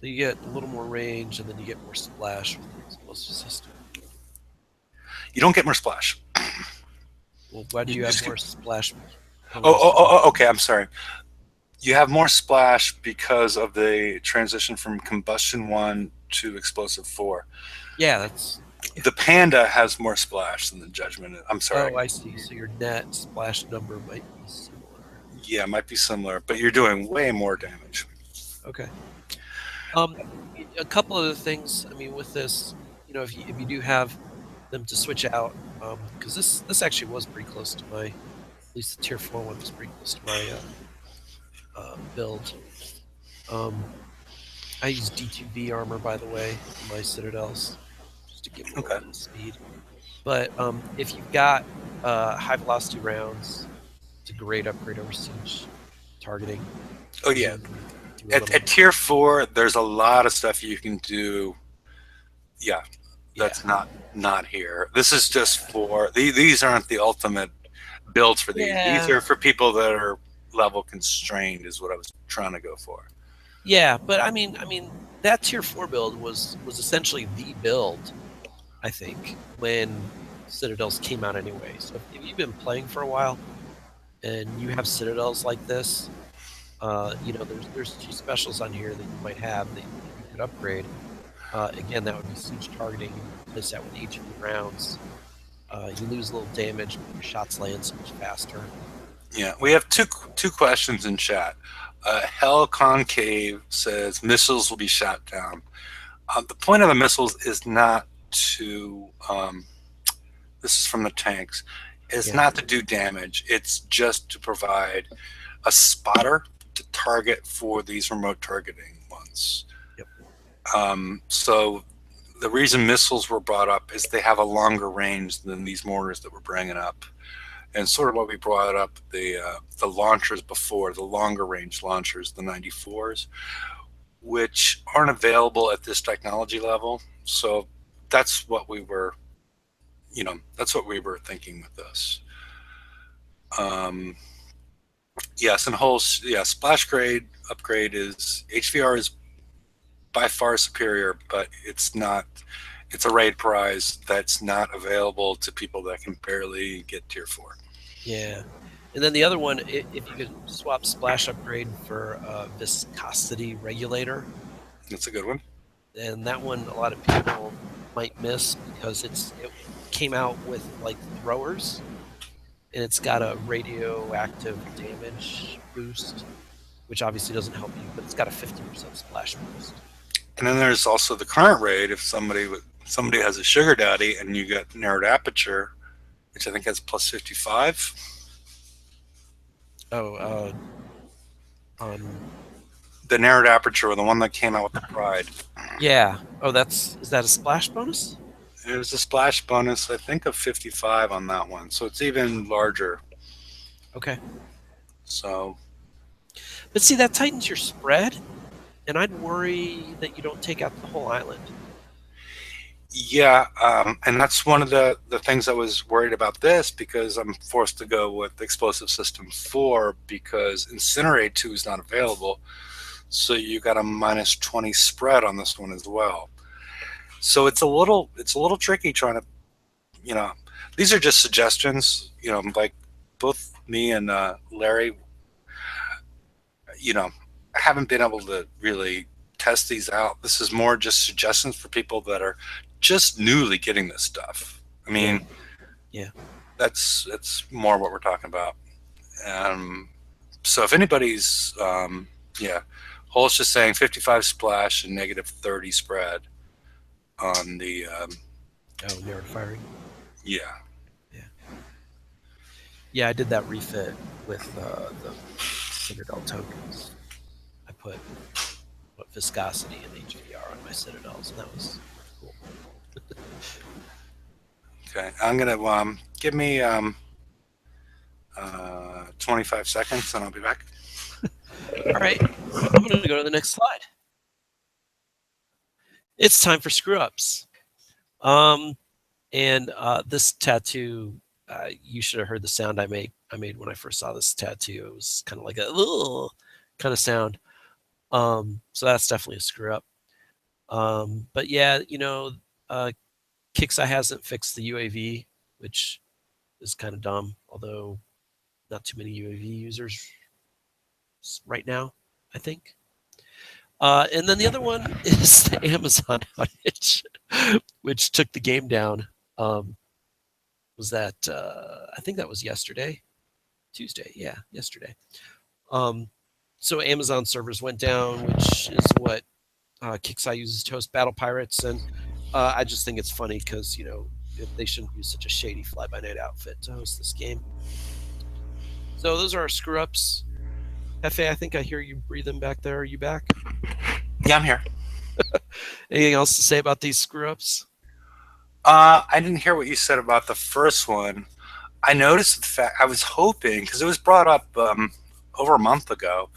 A: You get a little more range, and then you get more splash with the explosive system.
B: You don't get more splash.
A: Well, why do you have more splash?
B: Okay, I'm sorry. You have more splash because of the transition from combustion 1 to explosive 4.
A: Yeah, that's.
B: The Panda has more splash than the Judgment. I'm sorry.
A: Oh, I see. So your net splash number might be similar.
B: Yeah, it might be similar, but you're doing way more damage.
A: Okay. Um, a couple other things. I mean, with this, if you do have them to switch out, because this actually was pretty close to my, at least the tier 4 one was pretty close to my build. I use D2V armor, by the way, in my Citadels, just to give me a little bit of speed. But if you've got high velocity rounds, it's a great upgrade over siege targeting.
B: Oh yeah.
A: At
B: tier 4, there's a lot of stuff you can do. Yeah, that's not here. This is just for these aren't the ultimate builds for these.
A: Yeah.
B: These are for people that are level constrained, is what I was trying to go for.
A: Yeah, but I mean that tier 4 build was essentially the build, I think, when Citadels came out anyway. So if you've been playing for a while and you have Citadels like this, there's 2 specials on here that you might have that you could upgrade. Again, that would be siege targeting. You replace that with HP rounds. You lose a little damage, but your shots land so much faster.
B: Yeah, we have two questions in chat. Hell Concave says missiles will be shot down. The point of the missiles is not to. This is from the tanks. Is not to do damage. It's just to provide a spotter to target for these remote targeting ones.
A: Yep.
B: So the reason missiles were brought up is they have a longer range than these mortars that we're bringing up. And sort of what we brought up, the launchers before, the longer range launchers, the 94s, which aren't available at this technology level. So that's what we were, that's what we were thinking with this. Yes, and splash grade upgrade is, HVR is by far superior, but it's not, it's a raid prize that's not available to people that can barely get tier 4.
A: Yeah. And then the other one, if you could swap splash upgrade for viscosity regulator.
B: That's a good one.
A: And that one a lot of people might miss because it came out with like throwers, and it's got a radioactive damage boost, which obviously doesn't help you, but it's got a 50% splash boost.
B: And then there's also the current raid. If somebody has a sugar daddy and you get narrowed aperture, which I think has plus 55.
A: Oh,
B: the narrowed aperture, the one that came out with the Pride.
A: Yeah. Oh, is that a splash bonus?
B: There's a splash bonus, I think, of 55 on that one, so it's even larger.
A: Okay.
B: So.
A: But see, that tightens your spread, and I'd worry that you don't take out the whole island.
B: Yeah, and that's one of the things I was worried about this, because I'm forced to go with Explosive System 4 because Incinerate 2 is not available. So you got a minus 20 spread on this one as well. So it's a little tricky trying to, these are just suggestions, like both me and Larry, haven't been able to really test these out. This is more just suggestions for people that are just newly getting this stuff. I mean,
A: yeah,
B: that's more what we're talking about. So if anybody's, Hull's just saying 55 splash and negative 30 spread on the.
A: Narrowed firing.
B: Yeah.
A: Yeah, I did that refit with the Citadel tokens. I put viscosity and HVR on my Citadels, and that was cool.
B: Okay, I'm gonna give me 25 seconds, and I'll be back.
A: All right, I'm going to go to the next slide. It's time for screw ups. And this tattoo, you should have heard the sound I made when I first saw this tattoo. It was kind of like a kind of sound. So that's definitely a screw up. But yeah, Kixeye hasn't fixed the UAV, which is kind of dumb, although not too many UAV users right now, I think. And then the other one is the Amazon outage, which took the game down. Was that I think that was yesterday, Tuesday? Yeah, yesterday. So Amazon servers went down, which is what KixEye uses to host Battle Pirates, and I just think it's funny because they shouldn't use such a shady fly-by-night outfit to host this game. So those are our screw-ups. Hefe, I think I hear you breathing back there. Are you back?
B: Yeah, I'm here.
A: Anything else to say about these screw-ups?
B: I didn't hear what you said about the first one. I noticed the fact I was hoping, because it was brought up over a month ago,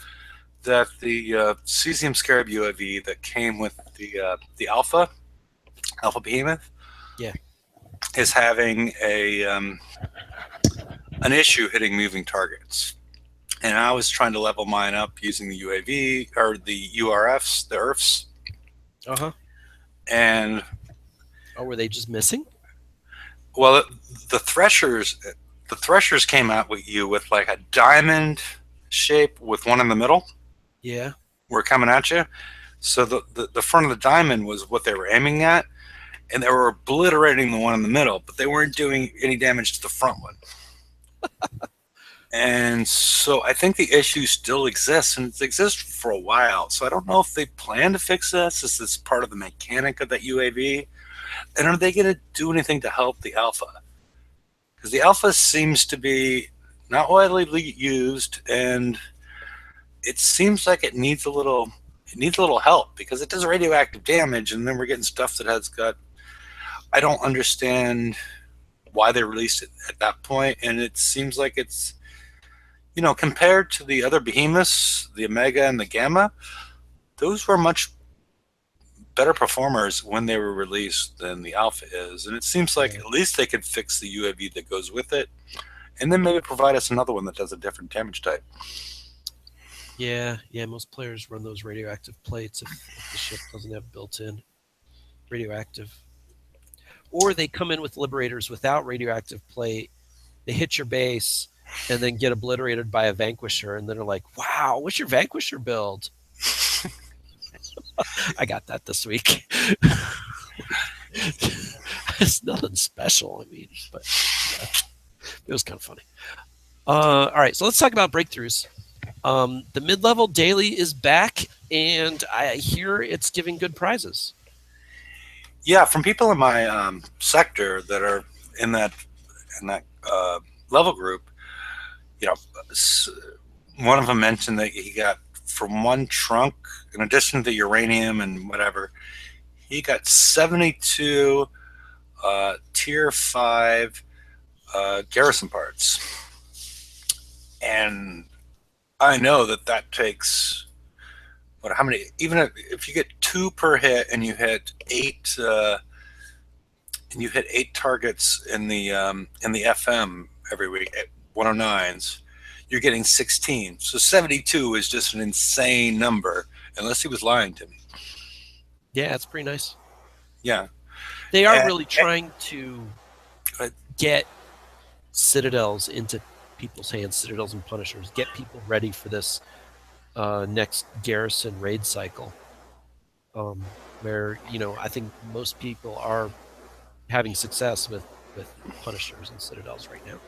B: that the Cesium Scarab UAV that came with the Alpha Behemoth,
A: yeah,
B: is having an issue hitting moving targets. And I was trying to level mine up using the UAV or the URFs, the IRFs.
A: Uh-huh.
B: And
A: were they just missing?
B: Well, the Threshers came out with you with like a diamond shape with one in the middle.
A: Yeah.
B: Were coming at you. So the front of the diamond was what they were aiming at, and they were obliterating the one in the middle, but they weren't doing any damage to the front one. And so I think the issue still exists, and it's existed for a while. So I don't know if they plan to fix this. Is this part of the mechanic of that UAV? And are they going to do anything to help the Alpha? Because the Alpha seems to be not widely used, and it seems like it needs a little help because it does radioactive damage, and then we're getting stuff that has got. I don't understand why they released it at that point, and it seems like it's, compared to the other behemoths, the Omega and the Gamma, those were much better performers when they were released than the Alpha is. And it seems like at least they could fix the UAV that goes with it, and then maybe provide us another one that does a different damage type.
A: Yeah, most players run those radioactive plates if the ship doesn't have built-in radioactive. Or they come in with Liberators without radioactive plate, they hit your base, and then get obliterated by a Vanquisher, and then they're like, wow, what's your Vanquisher build? I got that this week. It's nothing special, but it was kind of funny. All right, so let's talk about breakthroughs. The mid-level daily is back, and I hear it's giving good prizes.
B: Yeah, from people in my sector that are in that level group, one of them mentioned that he got from one trunk, in addition to the uranium and whatever, he got 72 tier 5 garrison parts. And I know that takes how many? Even if you get 2 per hit and you hit 8, targets in the FM every week at 109s, you're getting 16. So 72 is just an insane number, unless he was lying to me.
A: Yeah, it's pretty nice.
B: Yeah,
A: they are really trying to get Citadels into people's hands, Citadels and Punishers, get people ready for this next garrison raid cycle, where I think most people are having success with Punishers and Citadels right now.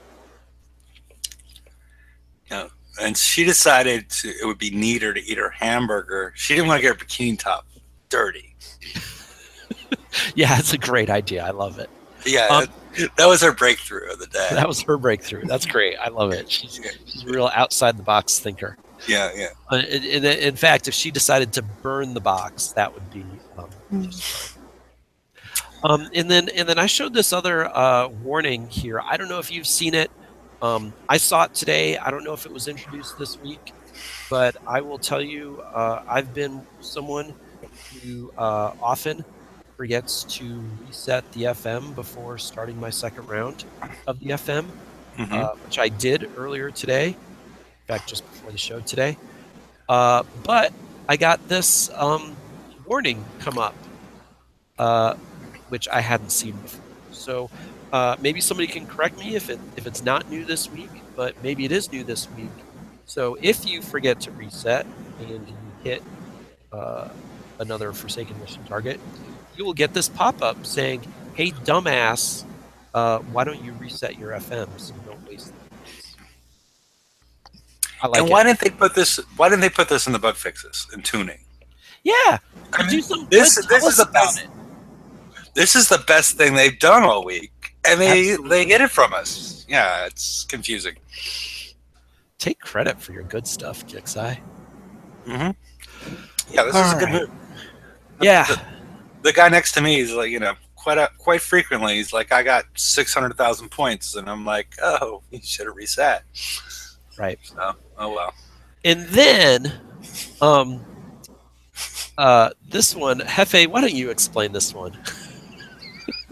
B: Yeah, and she decided it would be neater to eat her hamburger. She didn't want to get her bikini top dirty.
A: Yeah, it's a great idea. I love it.
B: Yeah, that was her breakthrough of the day.
A: That was her breakthrough. That's great. I love it. She's a real outside the box thinker.
B: Yeah.
A: In fact, if she decided to burn the box, that would be just fine. And then I showed this other warning here. I don't know if you've seen it. I saw it today. I don't know if it was introduced this week, but I will tell you, I've been someone who often forgets to reset the FM before starting my second round of the FM, which I did earlier today. In fact, just before the show today. But I got this warning come up, which I hadn't seen before. So maybe somebody can correct me if it's not new this week, but maybe it is new this week. So if you forget to reset and you hit another Forsaken mission target, you will get this pop-up saying, "Hey, dumbass, why don't you reset your FM so you don't waste the points?" I like
B: And
A: it.
B: why didn't they put this? Why didn't they put this in the bug fixes and tuning?
A: Yeah,
B: I
A: do
B: mean,
A: some
B: this
A: good. Tell
B: this is
A: us
B: the
A: about
B: best.
A: it.
B: This is the best thing they've done all week, and they
A: Absolutely.
B: get it from us. Yeah, it's confusing.
A: Take credit for your good stuff, Kixeye.
B: Hmm. Yeah, this is
A: All
B: a good
A: right.
B: move.
A: Yeah.
B: The guy next to me is like, quite frequently, he's like, I got 600,000 points, and I'm like, oh, you should have reset.
A: Right.
B: So, oh well.
A: And then, this one, Hefe, why don't you explain this one?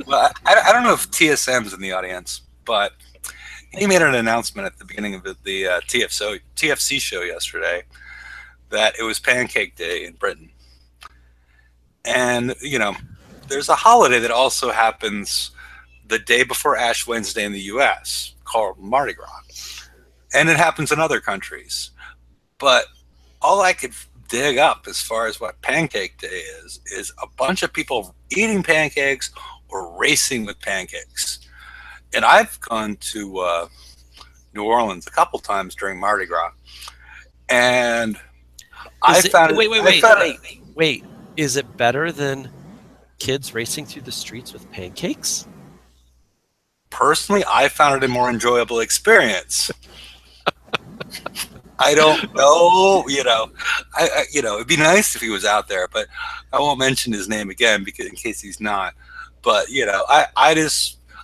B: Well, I don't know if TSM's in the audience, but he made an announcement at the beginning of the TFC show yesterday that it was Pancake Day in Britain. And, there's a holiday that also happens the day before Ash Wednesday in the US called Mardi Gras. And it happens in other countries. But all I could dig up as far as what Pancake Day is a bunch of people eating pancakes or racing with pancakes. And I've gone to New Orleans a couple times during Mardi Gras. And
A: Wait. Is it better than kids racing through the streets with pancakes?
B: Personally, I found it a more enjoyable experience. I don't know, it'd be nice if he was out there, but I won't mention his name again because in case he's not. But I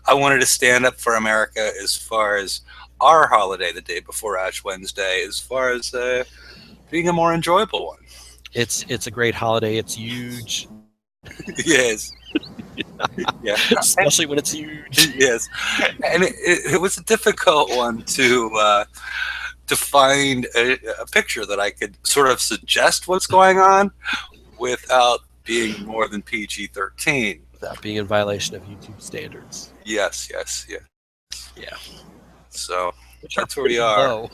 B: wanted to stand up for America as far as our holiday the day before Ash Wednesday, as far as being a more enjoyable one.
A: It's a great holiday. It's huge.
B: Yes. Yeah.
A: Especially when it's huge.
B: Yes. And it was a difficult one to find a picture that I could sort of suggest what's going on without being more than PG-13.
A: Without being in violation of YouTube standards.
B: Yes.
A: Yeah.
B: So
A: Which
B: that's where we are.
A: Low.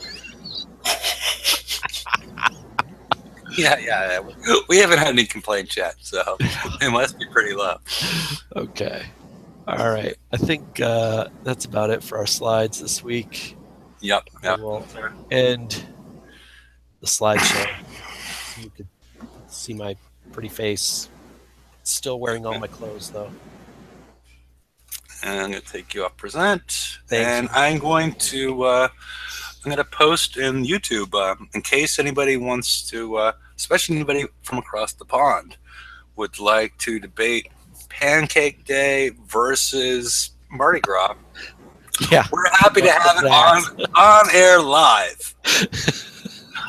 B: Yeah. We haven't had any complaints yet, so it must be pretty low.
A: Okay. All right. I think that's about it for our slides this week.
B: Yep.
A: We'll end the slideshow so you could see my pretty face. Still wearing all my clothes, though.
B: And I'm going to take you off present.
A: Thank you.
B: I'm going to post in YouTube in case anybody wants to, especially anybody from across the pond, would like to debate Pancake Day versus Mardi Gras.
A: Yeah.
B: We're happy to have it on air live.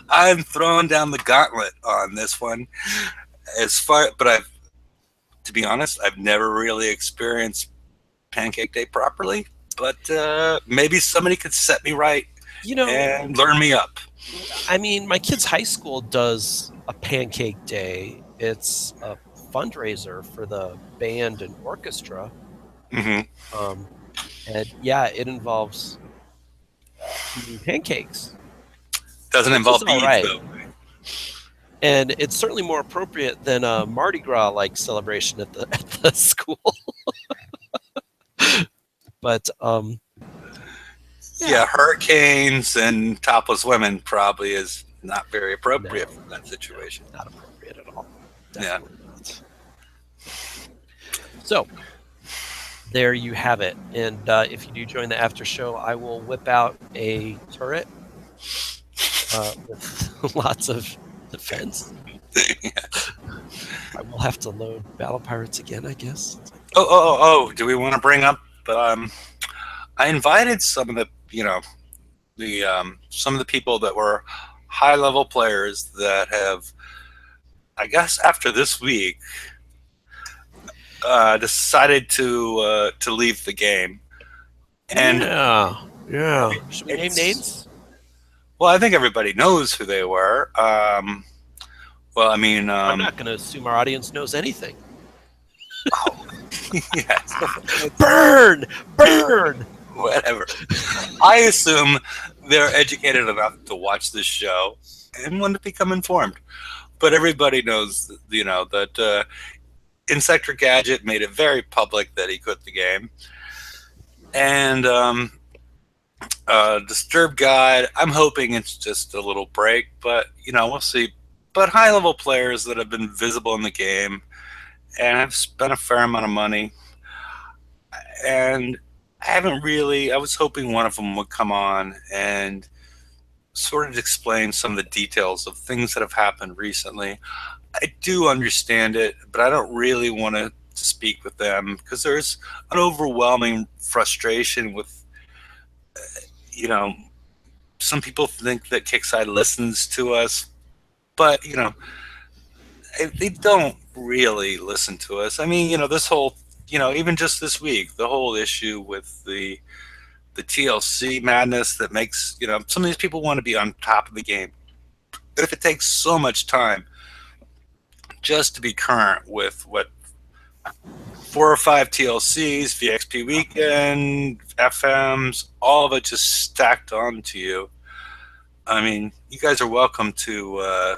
B: I'm throwing down the gauntlet on this one. But to be honest, I've never really experienced Pancake Day properly. But maybe somebody could set me right and learn me up.
A: I mean, my kid's high school does a Pancake Day. It's a fundraiser for the band and orchestra.
B: Mm-hmm.
A: And yeah, it involves eating pancakes.
B: Doesn't involve beads,
A: right.
B: though.
A: And it's certainly more appropriate than a Mardi Gras-like celebration at the school. But
B: yeah, hurricanes and topless women probably is not very appropriate for that situation.
A: Not appropriate at all. Definitely not. So there you have it. And if you do join the after show, I will whip out a turret with lots of defense. I will have to load Battle Pirates again, I guess.
B: Oh! Do we want to bring up? I invited some of the some of the people that were high-level players that have, I guess, after this week, decided to leave the game. And
A: yeah. Should we name names?
B: Well, I think everybody knows who they were. I'm
A: not going to assume our audience knows anything.
B: Oh, yes.
A: Burn!
B: Whatever. I assume they're educated enough to watch this show and want to become informed. But everybody knows, that Insector Gadget made it very public that he quit the game. And Disturbed Guide, I'm hoping it's just a little break, but, we'll see. But high-level players that have been visible in the game and have spent a fair amount of money, and I was hoping one of them would come on and sort of explain some of the details of things that have happened recently. I do understand it, but I don't really want to speak with them because there's an overwhelming frustration with, some people think that Kickside listens to us, but, they don't really listen to us. I mean, this whole, even just this week, the whole issue with the TLC madness that makes, some of these people want to be on top of the game. But if it takes so much time just to be current with what 4 or 5 TLCs, VXP Weekend, FMs, all of it just stacked onto you. I mean, you guys are welcome to,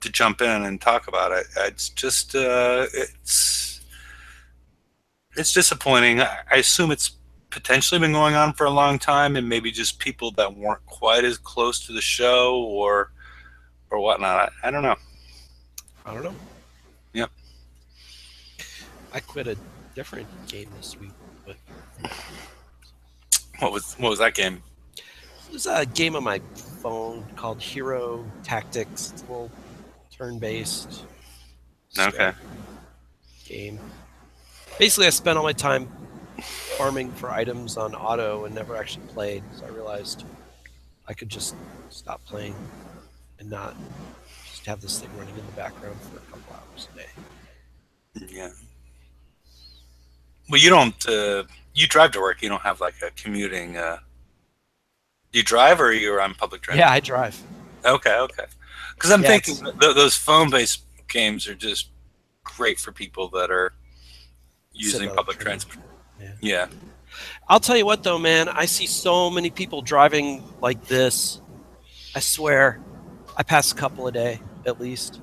B: to jump in and talk about it. It's just, it's disappointing. I assume it's potentially been going on for a long time, and maybe just people that weren't quite as close to the show or whatnot. I don't know. Yep.
A: I quit a different game this week, but
B: what was that game?
A: it was a game on my phone called Hero Tactics. It's a little turn-based game. Basically, I spent all my time farming for items on auto and never actually played, so I realized I could just stop playing and not just have this thing running in the background for a couple hours a day.
B: Yeah. Well, you don't. You drive to work. You don't have like a commuting. You drive, or you're on public transport?
A: Yeah, I drive.
B: Okay. Because I'm thinking those phone-based games are just great for people that are using public transport. Yeah.
A: I'll tell you what, though, man. I see so many people driving like this. I swear, I pass a couple a day at least.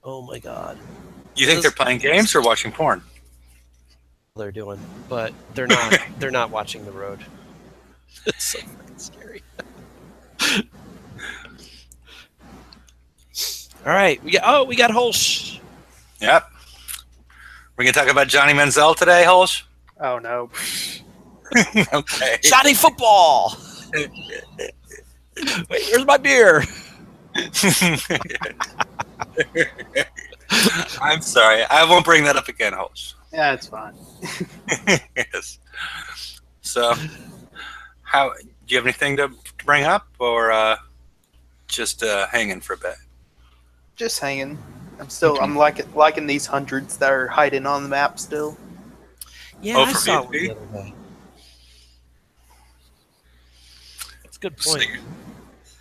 A: Oh my God.
B: You think they're playing games or watching porn?
A: They're doing, but they're not. They're not watching the road. It's so fucking scary. All right, we got Holsch.
B: Yep. We're gonna talk about Johnny Manziel today, Holsch.
C: Oh no.
B: Okay.
A: Johnny Football. Wait, where's my beer?
B: I'm sorry. I won't bring that up again, Holsch.
C: Yeah, it's fine.
B: Yes. So, do you have anything to bring up, or just hanging for a bit?
C: Just hanging. I'm liking these hundreds that are hiding on the map still.
A: Yeah, I saw one the other day. That's a good point.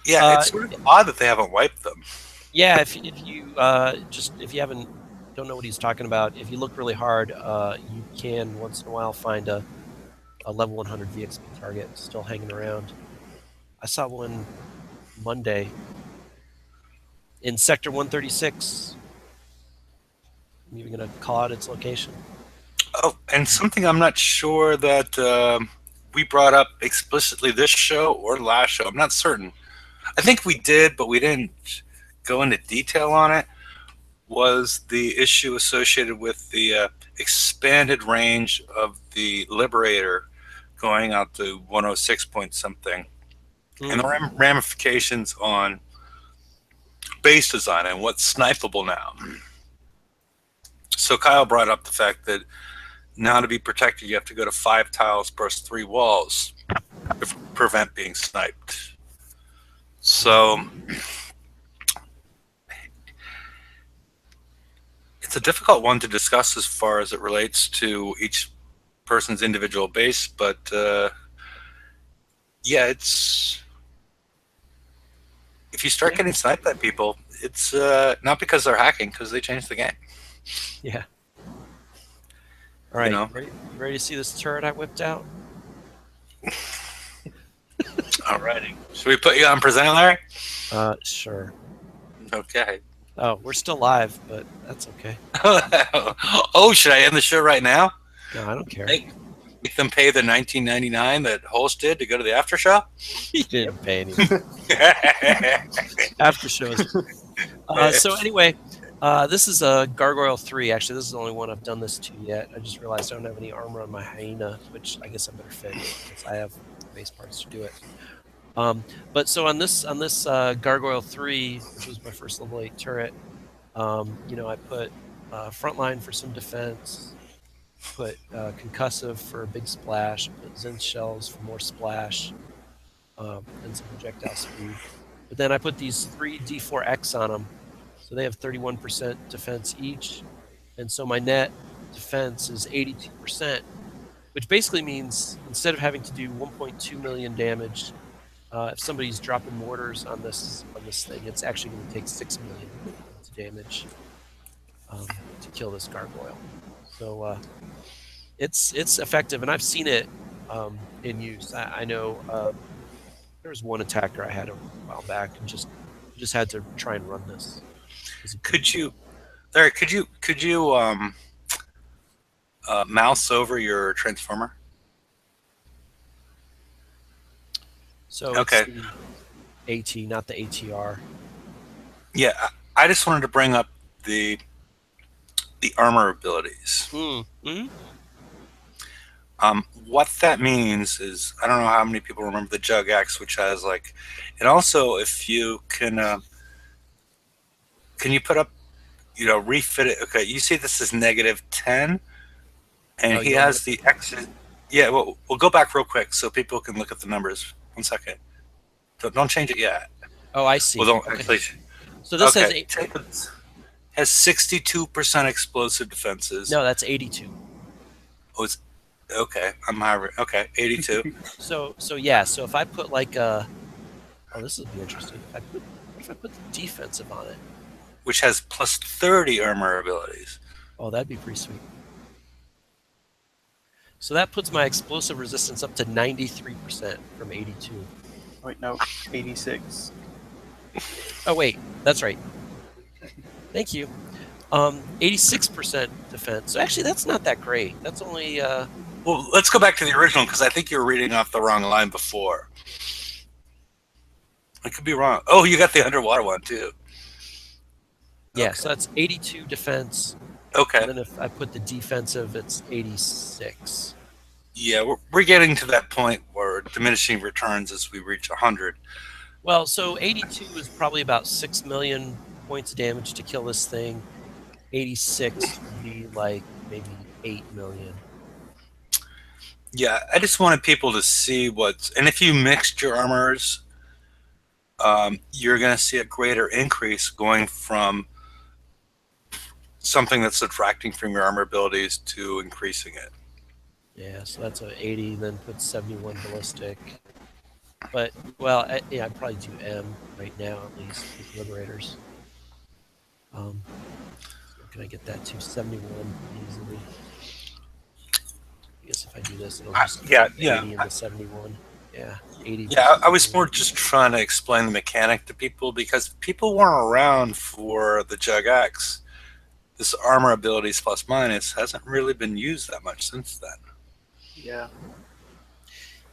B: Yeah, it's sort of odd that they haven't wiped them.
A: Yeah, if you don't know what he's talking about, if you look really hard, you can once in a while find a level 100 VXP target still hanging around. I saw one Monday in Sector 136. I'm even going to call out its location.
B: Oh, and something I'm not sure that we brought up explicitly this show or last show. I'm not certain. I think we did, but we didn't go into detail on it, was the issue associated with the expanded range of the Liberator going out to 106 point something, and the ramifications on base design and what's snipeable now. So Kyle brought up the fact that now to be protected, you have to go to 5 tiles plus 3 walls to prevent being sniped. So it's a difficult one to discuss as far as it relates to each person's individual base, but yeah, it's if you start getting sniped by people, it's not because they're hacking, because they changed the game.
A: Yeah. All right,
B: You know.
A: you ready to see this turret I whipped out?
B: Alrighty. Should we put you on present, Larry?
A: Sure.
B: Okay.
A: Oh, we're still live, but that's okay.
B: Oh, should I end the show right now?
A: No, I don't care.
B: Make them pay the $19.99 that Holst did to go to the after show?
A: He didn't pay anything. After shows. So anyway, this is a Gargoyle 3. Actually, this is the only one I've done this to yet. I just realized I don't have any armor on my hyena, which I guess I better fix because I have base parts to do it. But so on this Gargoyle 3, which was my first level 8 turret, I put frontline for some defense, put concussive for a big splash, put Zinth shells for more splash, and some projectile speed. But then I put these 3 D4X on them, so they have 31% defense each, and so my net defense is 82%, which basically means instead of having to do 1.2 million damage, if somebody's dropping mortars on this thing, it's actually going to take 6 million damage to kill this gargoyle. So it's effective, and I've seen it in use. I know there was one attacker I had a while back, and just had to try and run this.
B: Could you, Larry? Could you mouse over your transformer?
A: So
B: okay.
A: It's the AT, not the ATR.
B: Yeah, I just wanted to bring up the armor abilities.
A: Mm-hmm.
B: What that means is, I don't know how many people remember the Jug X, which has and also if you can you put up, refit it? Okay, you see this is -10, and he has the X. Yeah, we'll go back real quick so people can look at the numbers. 1 second. Don't change it yet.
A: Oh, I see.
B: Well, don't
A: okay.
B: actually.
A: So this
B: has 62% explosive defenses.
A: No, that's 82.
B: Oh, it's okay. I'm higher. Okay, 82.
A: So yeah. So if I put this would be interesting. What if I put the defensive on it?
B: Which has plus 30 armor abilities.
A: Oh, that'd be pretty sweet. So that puts my explosive resistance up to 93% from 82.
C: Wait, no, 86.
A: Oh wait, that's right. Thank you. 86% defense. So actually, that's not that great. That's only.
B: Well, let's go back to the original because I think you're reading off the wrong line before. I could be wrong. Oh, you got the underwater one too.
A: Yeah,
B: okay.
A: So that's 82 defense.
B: Okay.
A: And then if I put the defensive, it's 86.
B: Yeah, we're getting to that point where diminishing returns as we reach 100.
A: Well, so 82 is probably about 6 million points of damage to kill this thing. 86 would be maybe 8 million.
B: Yeah, I just wanted people to see and if you mixed your armors, you're going to see a greater increase going from something that's subtracting from your armor abilities to increasing it.
A: Yeah, so that's an 80, then put 71 ballistic. But, well, I'd probably do M right now, at least, with Liberators. So can I get that to 71 easily? I guess if I do this, it'll just 80 into 71. Yeah, 80.
B: Yeah, I was more just trying to explain the mechanic to people because people weren't around for the Jug X. This armor abilities plus minus hasn't really been used that much since then.
C: Yeah.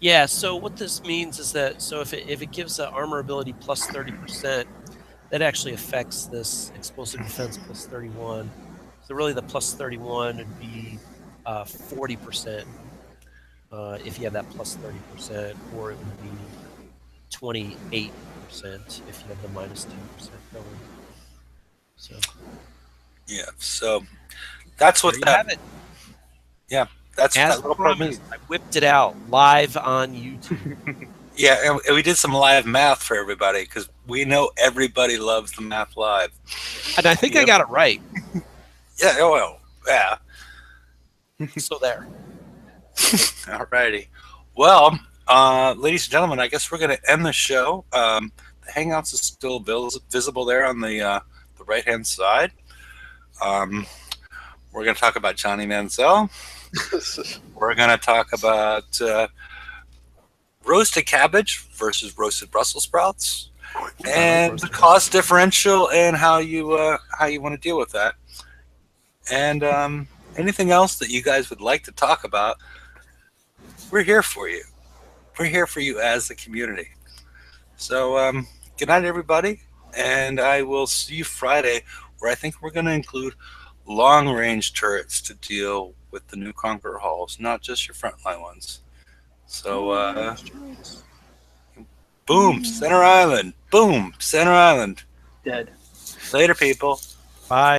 A: Yeah, so what this means is that, so if it gives an armor ability plus 30%, that actually affects this explosive defense plus 31. So really the plus 31 would be 40% if you have that plus 30%, or it would be 28% if you have the minus 10% going. So
B: yeah, so that's what
A: that. Have it.
B: Yeah, that's
A: as promised. I whipped it out live on YouTube.
B: Yeah, and we did some live math for everybody because we know everybody loves the math live.
A: And I think I got it right.
B: Yeah, well, yeah.
A: So there.
B: Alrighty. Well, ladies and gentlemen, I guess we're going to end the show. The Hangouts is still visible there on the right-hand side. We're going to talk about Johnny Manziel. We're going to talk about roasted cabbage versus roasted Brussels sprouts, and the cost differential and how you want to deal with that. And anything else that you guys would like to talk about, we're here for you. We're here for you as the community. So good night, everybody, and I will see you Friday, where I think we're going to include long-range turrets to deal with the new Conqueror hulls, not just your frontline ones. So, boom, Center Island. Boom, Center Island.
C: Dead.
B: Later, people.
A: Bye.